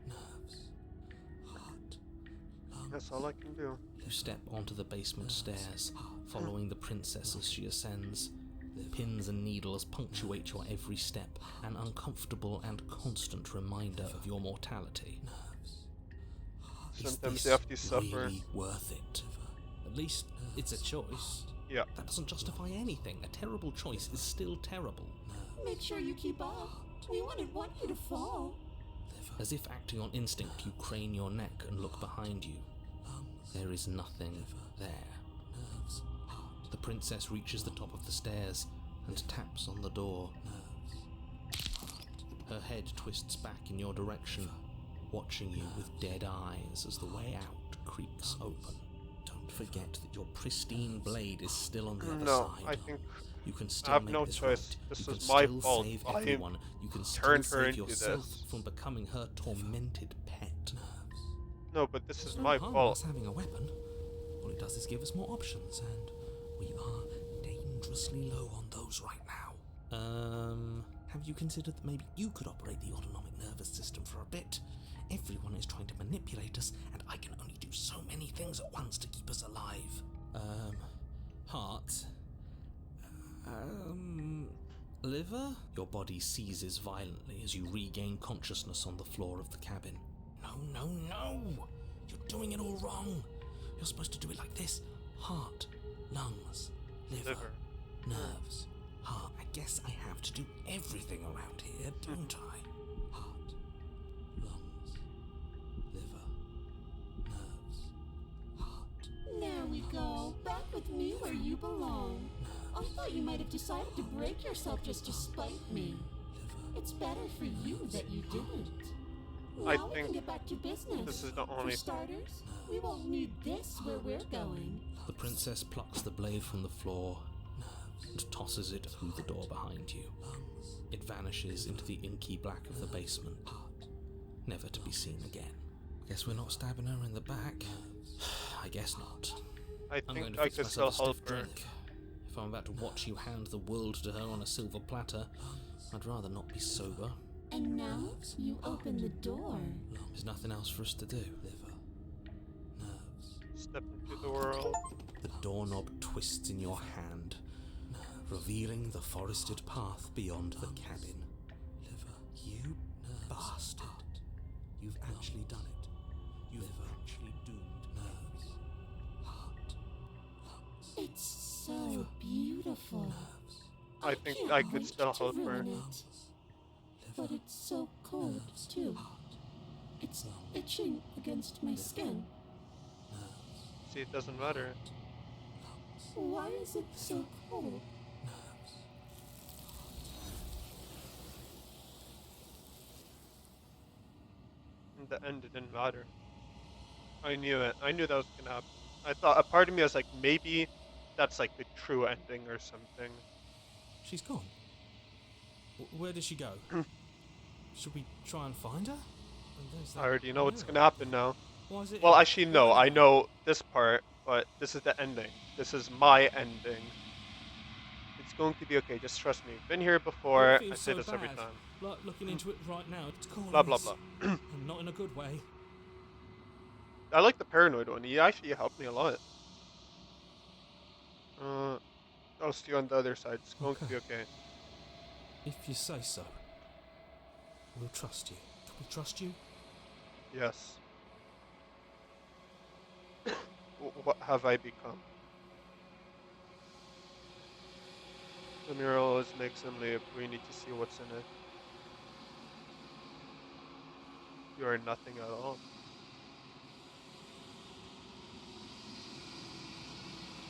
nerves, heart, lungs. That's all I can do. You step onto the basement stairs, following the princess as she ascends. Pins and needles punctuate your every step, an uncomfortable and constant reminder of your mortality. Sometimes you have to suffer. Really worth it? At least it's a choice. Yeah. That doesn't justify anything. A terrible choice is still terrible. Make sure you keep up. We wouldn't want you to fall. As if acting on instinct, you crane your neck and look behind you. There is nothing there. The princess reaches the top of the stairs and taps on the door. Her head twists back in your direction, watching you with dead eyes as the way out creaks open. Don't forget that your pristine blade is still on the other No, side. I think You can I still have make no this choice. right. This You is can my still fault. save I everyone. You can still turned her save into yourself this. from becoming her tormented pet. No, but this is No my harm in fault. us having a weapon. All it does is give us more options, and we are dangerously low on those right now. Have you considered that maybe you could operate the autonomic nervous system for a bit? Everyone is trying to manipulate us, and I can only do so many things at once to keep us alive. Heart? Liver? Your body seizes violently as you regain consciousness on the floor of the cabin. No! You're doing it all wrong. You're supposed to do it like this. Heart, lungs, liver, nerves, heart. I guess I have to do everything around here, don't I? Heart, lungs, liver, nerves, heart. There we go. Back with me where you belong. I thought you might have decided to break yourself just to spite me. It's better for you that you didn't. I Now we think can get back to business. this is the For only. starters, we won't need this where we're going. The princess plucks the blade from the floor and tosses it through the door behind you. It vanishes into the inky black of the basement, never to be seen again. Guess we're not stabbing her in the back. I guess not. I I'm going think to I fix could myself still a stiff help her. drink. If I'm about to watch you hand the world to her on a silver platter, I'd rather not be sober. And now you open the door. There's nothing else for us to do. Liver, nerves. Step into the world. The doorknob twists in your hand, revealing the forested path beyond the cabin. You bastard. You've actually done it. You've actually doomed nerves, heart, lungs. It's so beautiful. I think can't I could wait still to help her. ruin it. But it's so cold, too. It's itching against my skin. See, it doesn't matter. Why is it so cold? In the end, it didn't matter. I knew it. I knew that was gonna happen. I thought, a part of me was like, maybe that's like the true ending or something. She's gone. Where did she go? Should we try and find her? I already know what's gonna happen now. Why is it? Well, actually, no. I know this part, but this is the ending. This is my ending. It's going to be okay. Just trust me. Been here before. I say this every time. Like looking into it right now, it's cool. Blah blah blah. And not in a good way. I like the paranoid one. He actually helped me a lot. I'll see you on the other side. It's going to be okay. If you say so. We'll trust you. Can we trust you? Yes. What have I become? The mural is an assembly. We need to see what's in it. You are nothing at all.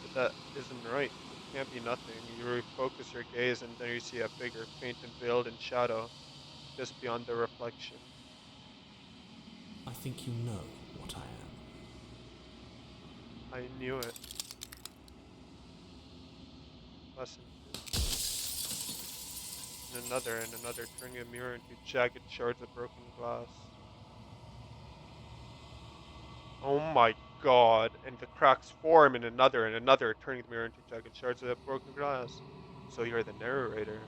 But that isn't right. can't be nothing. You refocus your gaze and then you see a bigger, faint and veiled in shadow, just beyond the reflection. I think you know what I am. I knew it. Lesson 2. And another, turning a mirror into jagged shards of broken glass. Oh my god, and the cracks form in another, turning the mirror into jagged shards of broken glass. So you're the narrator.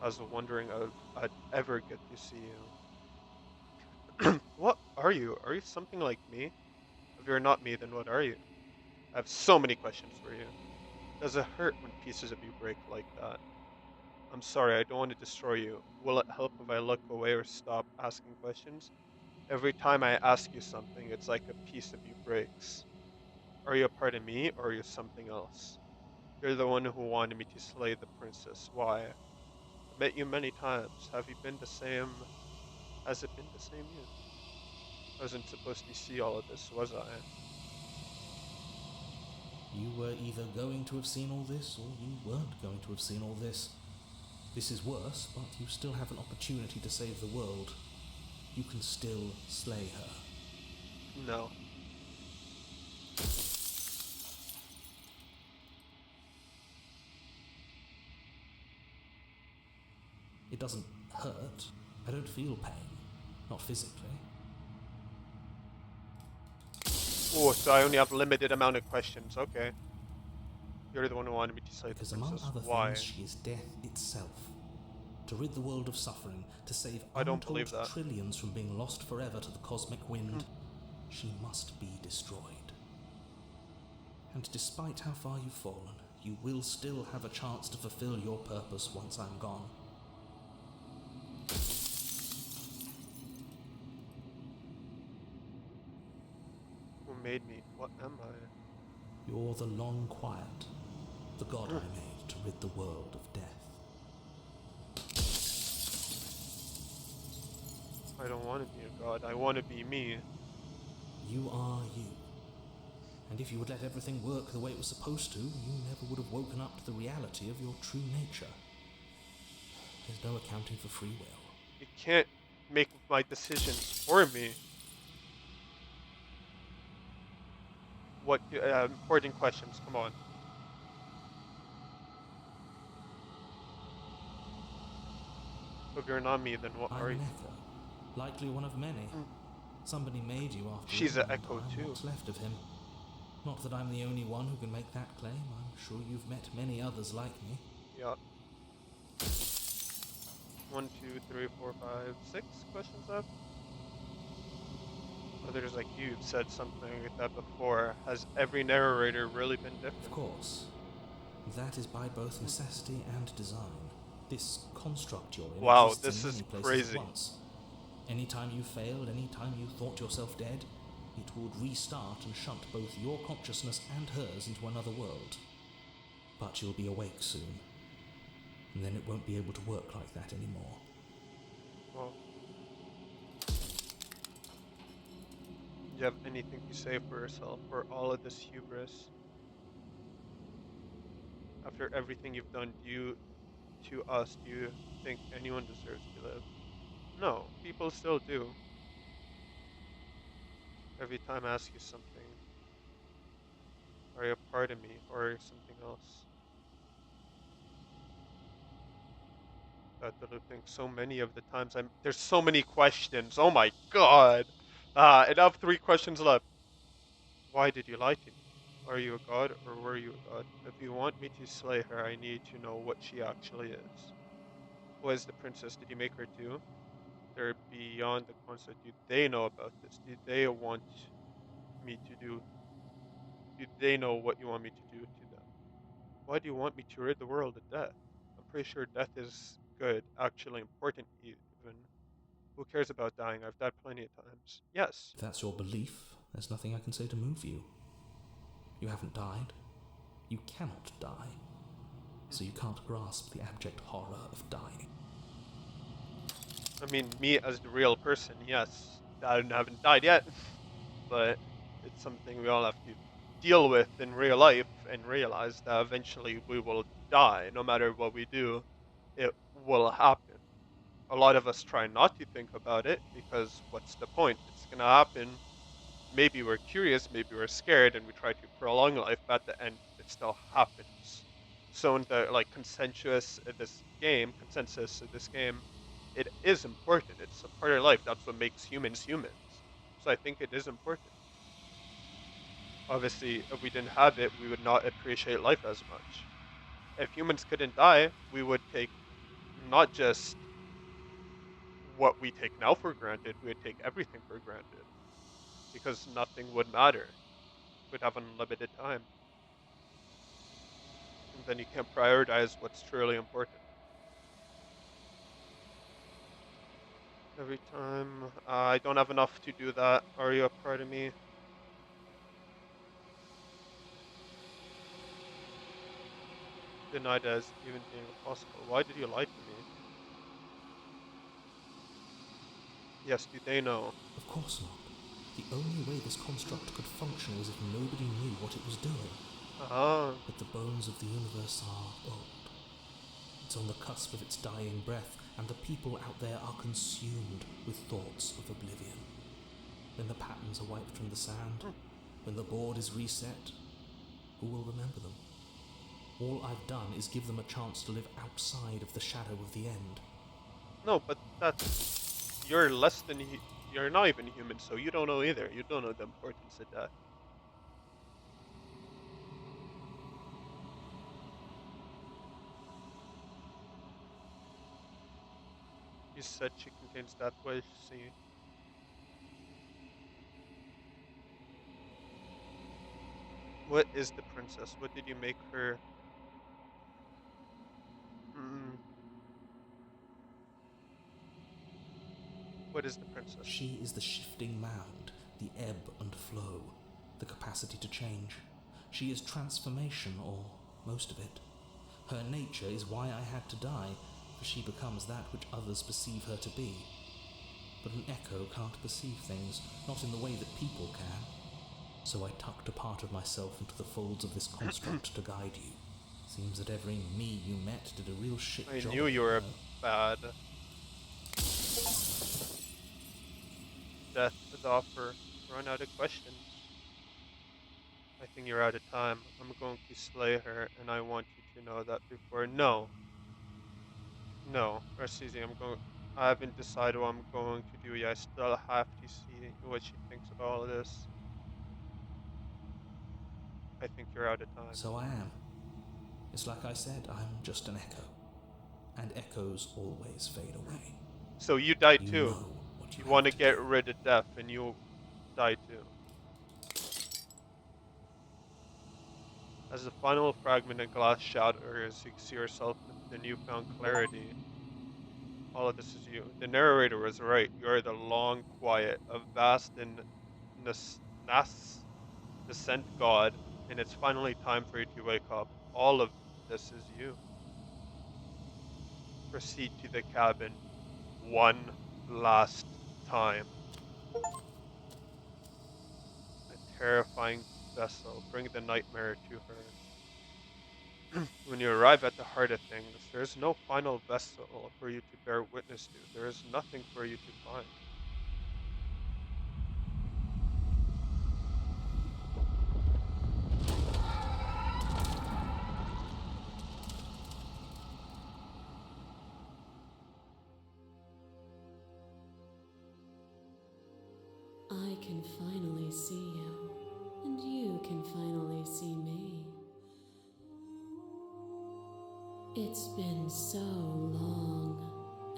I was wondering if I'd ever get to see you. What are you? Are you something like me? If you're not me, then what are you? I have so many questions for you. Does it hurt when pieces of you break like that? I'm sorry, I don't want to destroy you. Will it help if I look away or stop asking questions? Every time I ask you something, it's like a piece of you breaks. Are you a part of me, or are you something else? You're the one who wanted me to slay the princess. Why? I've met you many times. Have you been the same? Has it been the same you? I wasn't supposed to see all of this, was I? You were either going to have seen all this, or you weren't going to have seen all this. This is worse, but you still have an opportunity to save the world. You can still slay her. No. It doesn't hurt. I don't feel pain. Not physically. Oh, so I only have limited amount of questions. Okay. You're the one who wanted me to slay the Because princess. among other Why? things, she is death itself. To rid the world of suffering, to save I don't untold believe that. trillions from being lost forever to the cosmic wind, she must be destroyed. And despite how far you've fallen, you will still have a chance to fulfill your purpose once I'm gone. Who made me? What am I? You're the long quiet, the god I made to rid the world of death. I don't want to be a god. I want to be me. You are you. And if you would let everything work the way it was supposed to, you never would have woken up to the reality of your true nature. There's no accounting for free will. You can't make my decisions for me. What? Important questions. Come on. If you're not me, then what I'm are an you? echo, likely one of many. Somebody made you after She's all, an and echo I'm too. what's left of him. Not that I'm the only one who can make that claim. I'm sure you've met many others like me. Yeah. 1, 2, 3, 4, 5, 6 questions left. Others like you've said something like that before. Has every narrator really been Of different? course, that is by both necessity and design. This construct you're in Wow, exists this in is many places crazy. at once. Anytime you failed, anytime you thought yourself dead, it would restart and shunt both your consciousness and hers into another world. But you'll be awake soon, and then it won't be able to work like that anymore. Well, do you have anything to say for yourself for all of this hubris? After everything you've done, do you think anyone deserves to live? No, people still do. Every time I ask you something, are you a part of me or are you something else? That little thing. So many of the times there's so many questions. Oh my god. And I have 3 questions left. Why did you lie to me? Are you a god or were you a god? If you want me to slay her, I need to know what she actually is. Who is the princess? Did you make her too? They're beyond the concept. Do they know about this? Do they want me to do? Do they know what you want me to do to them? Why do you want me to rid the world of death? I'm pretty sure death is good, actually important even. Who cares about dying? I've died plenty of times. Yes. If that's your belief, there's nothing I can say to move you. You haven't died. You cannot die. So you can't grasp the abject horror of dying. I mean, me as the real person, yes. I haven't died yet. But it's something we all have to deal with in real life and realize that eventually we will die. No matter what we do, it will happen. A lot of us try not to think about it because what's the point? It's gonna happen. Maybe we're curious, maybe we're scared, and we try to prolong life, but at the end, it still happens. So in the like consensus of this game, it is important. It's a part of life. That's what makes humans humans. So I think it is important. Obviously, if we didn't have it, we would not appreciate life as much. If humans couldn't die, we would take not just what we take now for granted, we would take everything for granted because nothing would matter. We'd have unlimited time. And then you can't prioritize what's truly important. Every time. I don't have enough to do that. Are you a part of me? Denied as even being possible. Why did you lie to me? Yes, do they know? Of course not. The only way this construct could function was if nobody knew what it was doing. Ah, But the bones of the universe are old. It's on the cusp of its dying breath, and the people out there are consumed with thoughts of oblivion. When the patterns are wiped from the sand, when the board is reset, who will remember them? All I've done is give them a chance to live outside of the shadow of the end. no, but that's you're less than you're not even human, so you don't know either. You don't know the importance of death. You said she contains death. What is she? What is the princess? What did you make her? Mm, what is the princess? She is the shifting mound, the ebb and flow, the capacity to change. She is transformation, or most of it. Her nature is why I had to die, for she becomes that which others perceive her to be. But an echo can't perceive things, not in the way that people can. So I tucked a part of myself into the folds of this construct to guide you. Seems that every me you met did a real shit I job. knew you were bad. Death is offer. Run out of questions. I think you're out of time. I'm going to slay her, and I want you to know that before. No, no, Arcesi, I haven't decided what I'm going to do yet. I still have to see what she thinks about all of this. I think you're out of time. So I am. It's like I said, I'm just an echo. And echoes always fade away. So you die You too. know what You you want to have get do. rid of death, and you'll die too. As the final fragment of glass shatters, you see yourself with the newfound clarity. All of this is you. The narrator was right. You are the long quiet, a vast and nascent god, and it's finally time for you to wake up. All of this is you. Proceed to the cabin one last time. A terrifying vessel. Bring the nightmare to her. When you arrive at the heart of things, there is no final vessel for you to bear witness to. There is nothing for you to find. I can finally see you, and you can finally see me. It's been so long,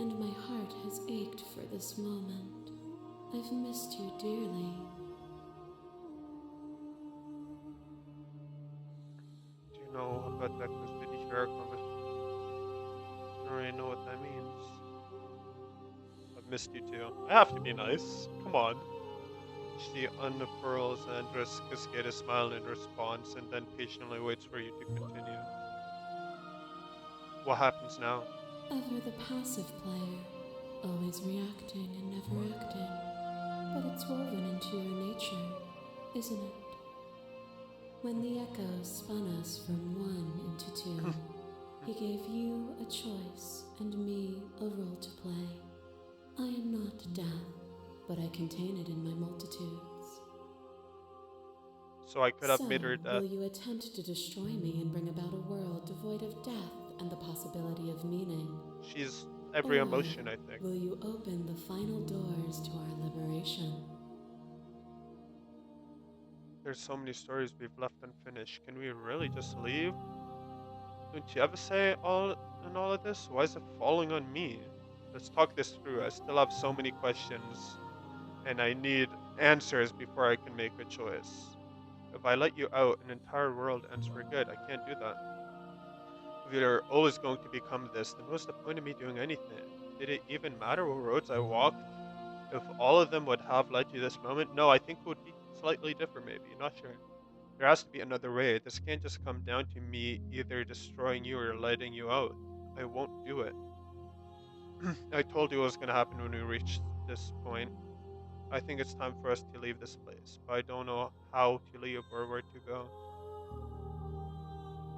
and my heart has ached for this moment. I've missed you dearly. Do you know about that Kusvidi conversation? I don't really know what that means. I've missed you too. I have to be nice. Come on. She unfurls Andrus Cascada smile in response and then patiently waits for you to continue. What happens now? Ever the passive player, always reacting and never acting. But it's woven into your nature, isn't it? When the echoes spun us from one into two, he gave you a choice and me a role to play. I am not death, but I contain it in my multitudes. So I could have made her Will death. you attempt to destroy me and bring about a world devoid of death and the possibility of meaning? She's every Or emotion, I think. will you open the final doors to our liberation? There's so many stories we've left unfinished. Can we really just leave? Don't you ever say all in all of this? Why is it falling on me? Let's talk this through. I still have so many questions, and I need answers before I can make a choice. If I let you out, an entire world ends for good. I can't do that. If you're always going to become this, then what's the point of me doing anything? Did it even matter what roads I walked? If all of them would have led to this moment? No, I think it would be slightly different maybe, not sure. There has to be another way. This can't just come down to me either destroying you or letting you out. I won't do it. I told you what was going to happen when we reached this point. I think it's time for us to leave this place, but I don't know how to leave or where to go.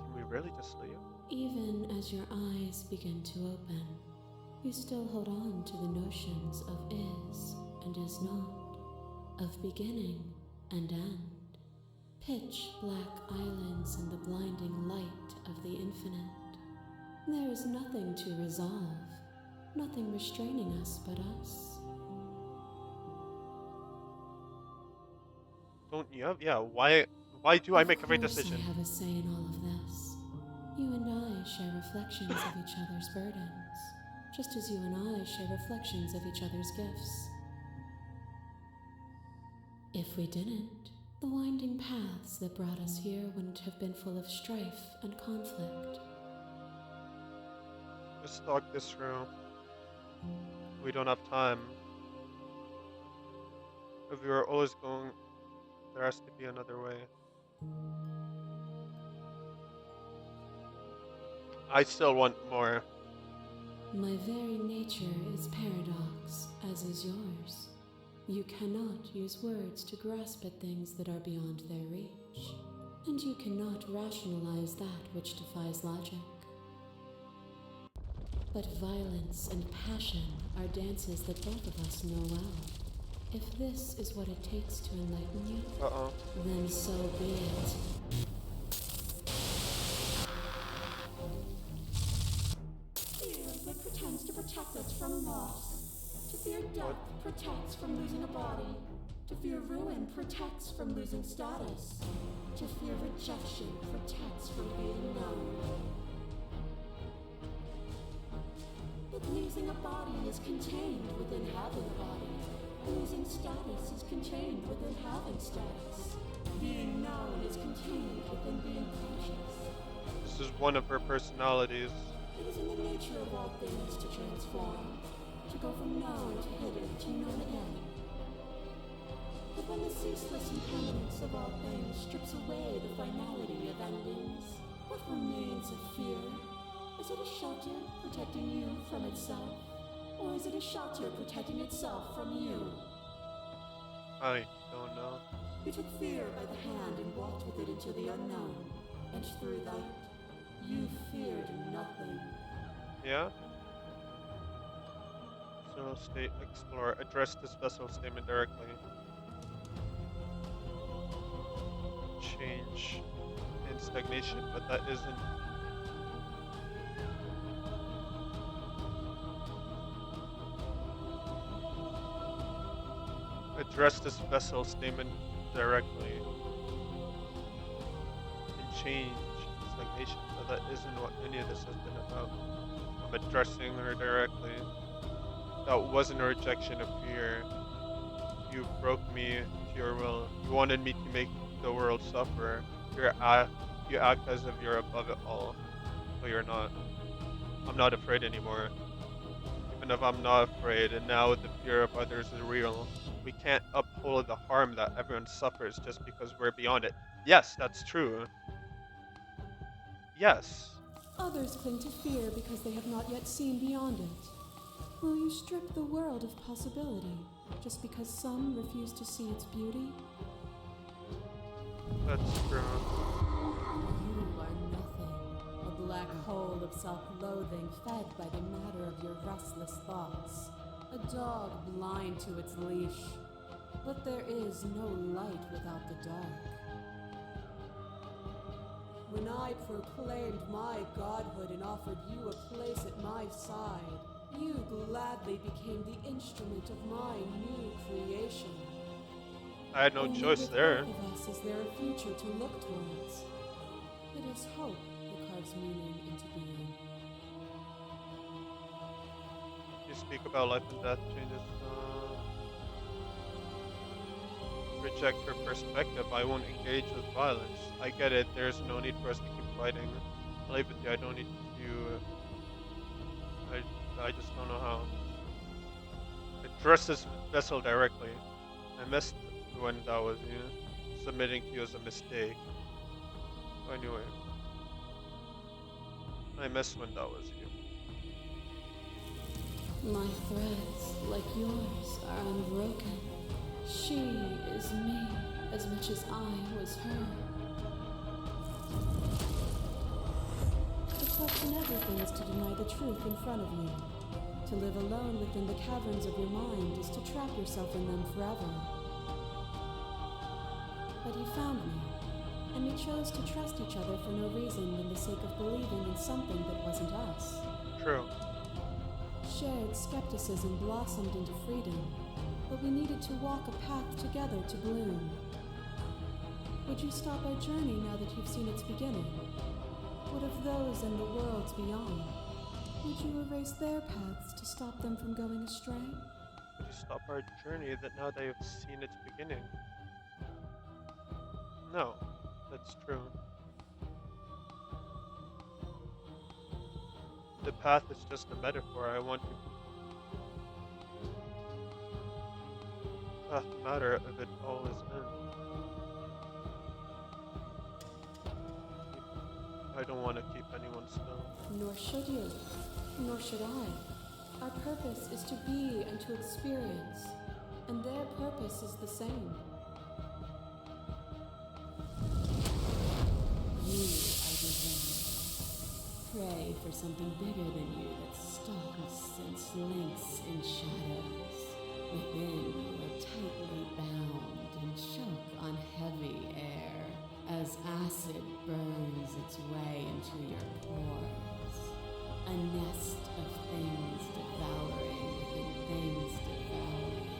Can we really just leave? Even as your eyes begin to open, you still hold on to the notions of is and is not, of beginning and end, pitch black islands in the blinding light of the infinite. There is nothing to resolve, nothing restraining us but us. Don't you have? Yeah, why do I make every Of course decision? I have a say in all of this. You and I share reflections of each other's burdens, just as you and I share reflections of each other's gifts. If we didn't, the winding paths that brought us here wouldn't have been full of strife and conflict. Let's talk this through. We don't have time. If we were always going, there has to be another way. I still want more. My very nature is paradox, as is yours. You cannot use words to grasp at things that are beyond their reach, and you cannot rationalize that which defies logic. But violence and passion are dances that both of us know well. If this is what it takes to enlighten you, Uh-oh. then so be it. Fear that pretends to protect us from loss. To fear death protects from losing a body. To fear ruin protects from losing status. To fear rejection protects from being known. But losing a body is contained within having a body. Losing status is contained within having status. Being known is contained within being precious. This is one of her personalities. It is in the nature of all things to transform, to go from known to hidden to known again. But when the ceaseless impermanence of all things strips away the finality of endings, what remains of fear? Is it a shelter protecting you from itself? Or is it a shelter protecting itself from you? I don't know. You took fear by the hand and walked with it into the unknown, and through that, you feared nothing. Yeah? So, State Explorer, address this vessel statement directly. Change in stagnation, but that isn't. Address this vessel statement directly. And change stagnation, but that isn't what any of this has been about. I'm addressing her directly. That wasn't a rejection of fear. You broke me to your will. You wanted me to make the world suffer. You act as if you're above it all, but you're not. I'm not afraid anymore. Even if I'm not afraid, and now the fear of others is real. We can't uphold the harm that everyone suffers just because we're beyond it. Yes, that's true. Yes. Others cling to fear because they have not yet seen beyond it. Will you strip the world of possibility just because some refuse to see its beauty? That's true. You are nothing. A black hole of self-loathing fed by the matter of your restless thoughts. A dog blind to its leash. But there is no light without the dark. When I proclaimed my godhood and offered you a place at my side, you gladly became the instrument of my new creation. I had no Only choice with there. both of us is there a future to look towards. It is hope that carves meaning into being. You speak about life and death changes. Reject her perspective. I won't engage with violence. I get it. There's no need for us to keep fighting. I'll leave with you. I don't need to. I just don't know how. Address this vessel directly. I missed when that was you. Submitting to you is a mistake. Anyway, I missed when that was you. My threads, like yours, are unbroken. She is me as much as I was her. The trust in everything is to deny the truth in front of you. To live alone within the caverns of your mind is to trap yourself in them forever. But you found me, and we chose to trust each other for no reason than the sake of believing in something that wasn't us. True. Shared skepticism blossomed into freedom, but we needed to walk a path together to bloom. Would you stop our journey now that you've seen its beginning? What of those in the worlds beyond? Would you erase their paths to stop them from going astray? Would you stop our journey that now that you've seen its beginning? No, that's true. The path is just a metaphor. I want to. The matter of it all is in. I don't want to keep anyone still. Nor should you, nor should I. Our purpose is to be and to experience, and their purpose is the same. You are divine. Pray for something bigger than you that stalks and slinks in shadows. Within, you are tightly bound and choke on heavy air as acid burns its way into your pores. A nest of things devouring within things devouring.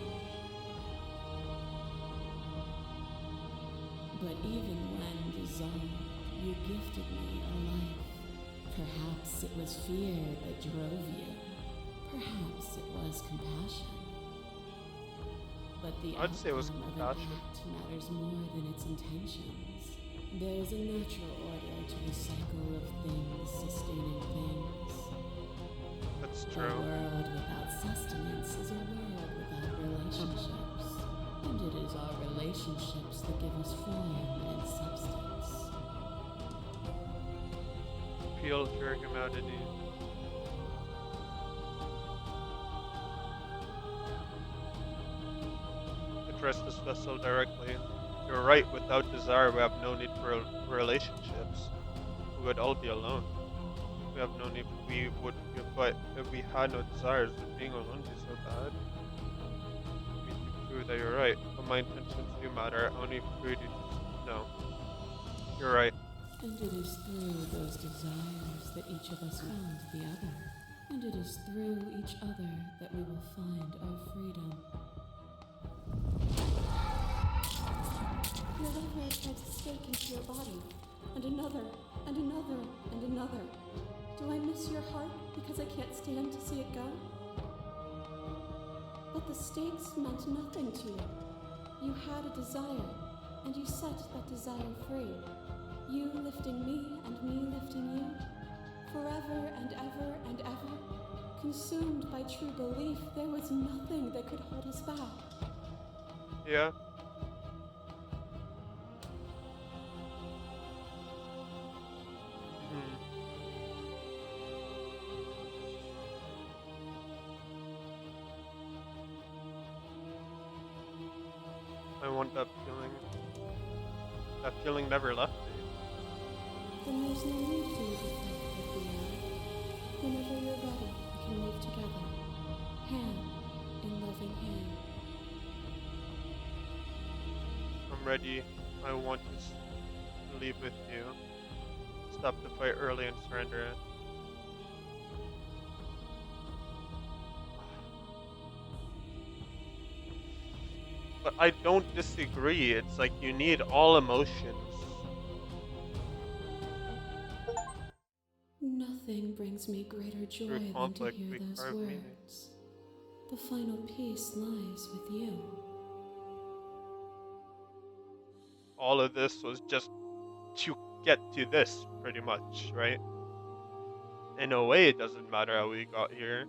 But even when dissolved, you gifted me a life. Perhaps it was fear that drove you. Perhaps it was compassion. But the I'd say it was outcome of compassion. an act matters more than its intentions. There is a natural order to the cycle of things sustaining things. That's A true. world without sustenance is a world without relationships. And it is our relationships that give us form and substance. Appeal to your humanity. Address this vessel directly. You're right, without desire we have no need for relationships. We would all be alone. We have no need, but if we had no desires, would being alone be so bad? Me to prove that you're right, but my intentions do matter, only for you to know. You're right. And it is through those desires that each of us found the other. And it is through each other that we will find our freedom. Your love ray tried to stake into your body, and another, and another, and another. Do I miss your heart because I can't stand to see it go? But the stakes meant nothing to you. You had a desire, and you set that desire free. You lifting me, and me lifting you. Forever and ever and ever. Consumed by true belief, there was nothing that could hold us back. Yeah. I want that feeling. That feeling never left me. Then there's no need for you to fight with the air. Whenever you're ready, we can move together. Hand in loving hand. I'm ready. I want to leave with you. Stop the fight early and surrender it. But I don't disagree. It's like you need all emotions. Nothing brings me greater joy Through than to conflict, hear we those carve meaning. words. The final piece lies with you. All of this was just to get to this, pretty much, right? In a way, it doesn't matter how we got here.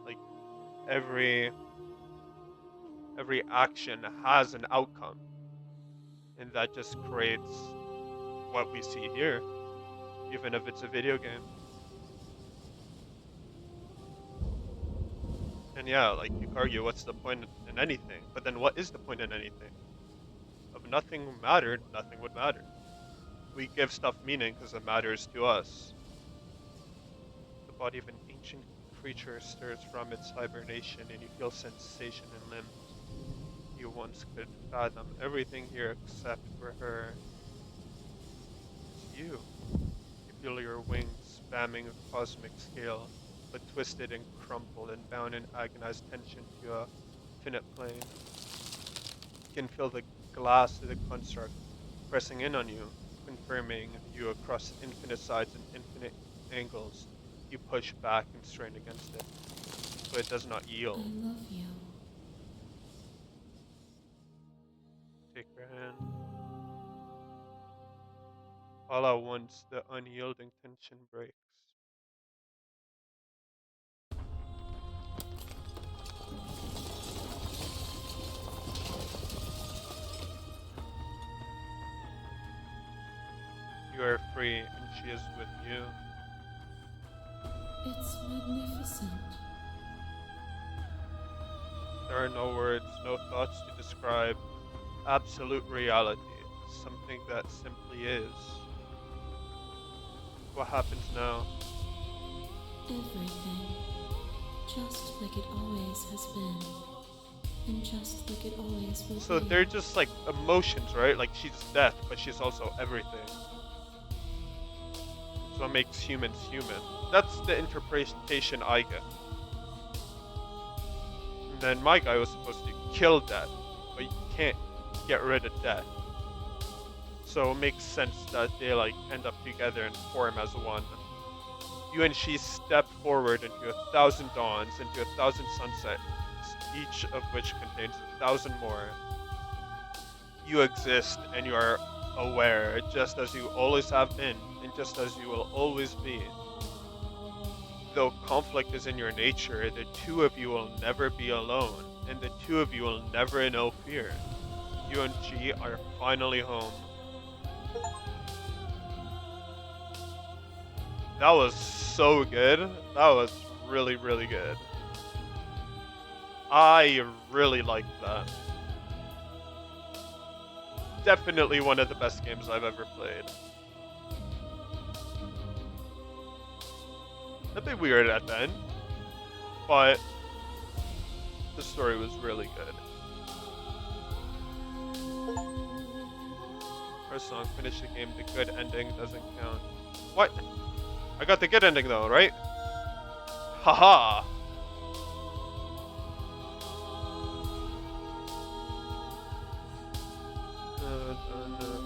Like, every action has an outcome, and that just creates what we see here, even if it's a video game. And yeah, like, you could argue, what's the point in anything? But then what is the point in anything? If nothing mattered, nothing would matter. We give stuff meaning because it matters to us. The body of an ancient creature stirs from its hibernation, and you feel sensation in limbs. You once could fathom everything here except for her. It's you. You feel your wings spamming a cosmic scale, but twisted and crumpled and bound in agonized tension to a finite plane. You can feel the glass of the construct pressing in on you, confirming you across infinite sides and infinite angles. You push back and strain against it, but it does not I yield. love you. Take her hand. All at once, the unyielding tension breaks. You are free, and she is with you. It's magnificent. There are no words, no thoughts to describe absolute reality. It's something that simply is. What happens now? Everything. Just like it always has been. And just like it always will So be. they're just like emotions, right? Like she's death, but she's also everything. It's what makes humans human. That's the interpretation I get. And then my guy was supposed to kill death, but you can't get rid of death. So it makes sense that they like end up together and form as one. You and she step forward into 1,000 dawns, into 1,000 sunsets, each of which contains 1,000 more. You exist and you are aware, just as you always have been, and just as you will always be. Though conflict is in your nature, the two of you will never be alone, and the two of you will never know fear. You and she are finally home. That was so good. That was really, really good. I really liked that. Definitely one of the best games I've ever played. A bit weird at the end, but the story was really good. First song, finish the game, the good ending doesn't count. What? I got the good ending though, right? Haha!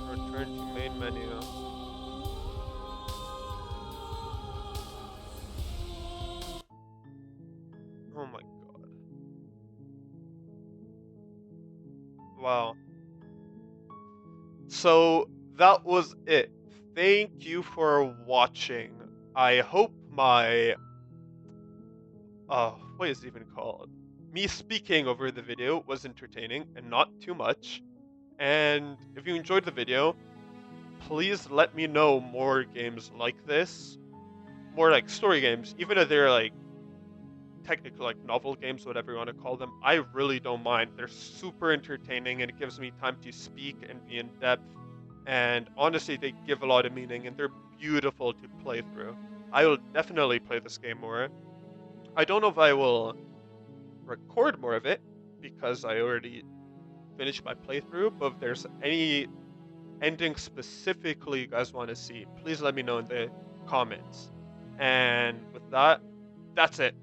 Return to main menu. Oh my god. Wow. So that was it. Thank you for watching. I hope my what is it even called? Me speaking over the video was entertaining and not too much. And if you enjoyed the video, please let me know more games like this. More like story games, even if they're like technically like novel games, whatever you want to call them. I really don't mind. They're super entertaining and it gives me time to speak and be in depth And honestly, they give a lot of meaning, and they're beautiful to play through. I will definitely play this game more. I don't know if I will record more of it, because I already finished my playthrough, but if there's any ending specifically you guys want to see, please let me know in the comments. And with that, that's it.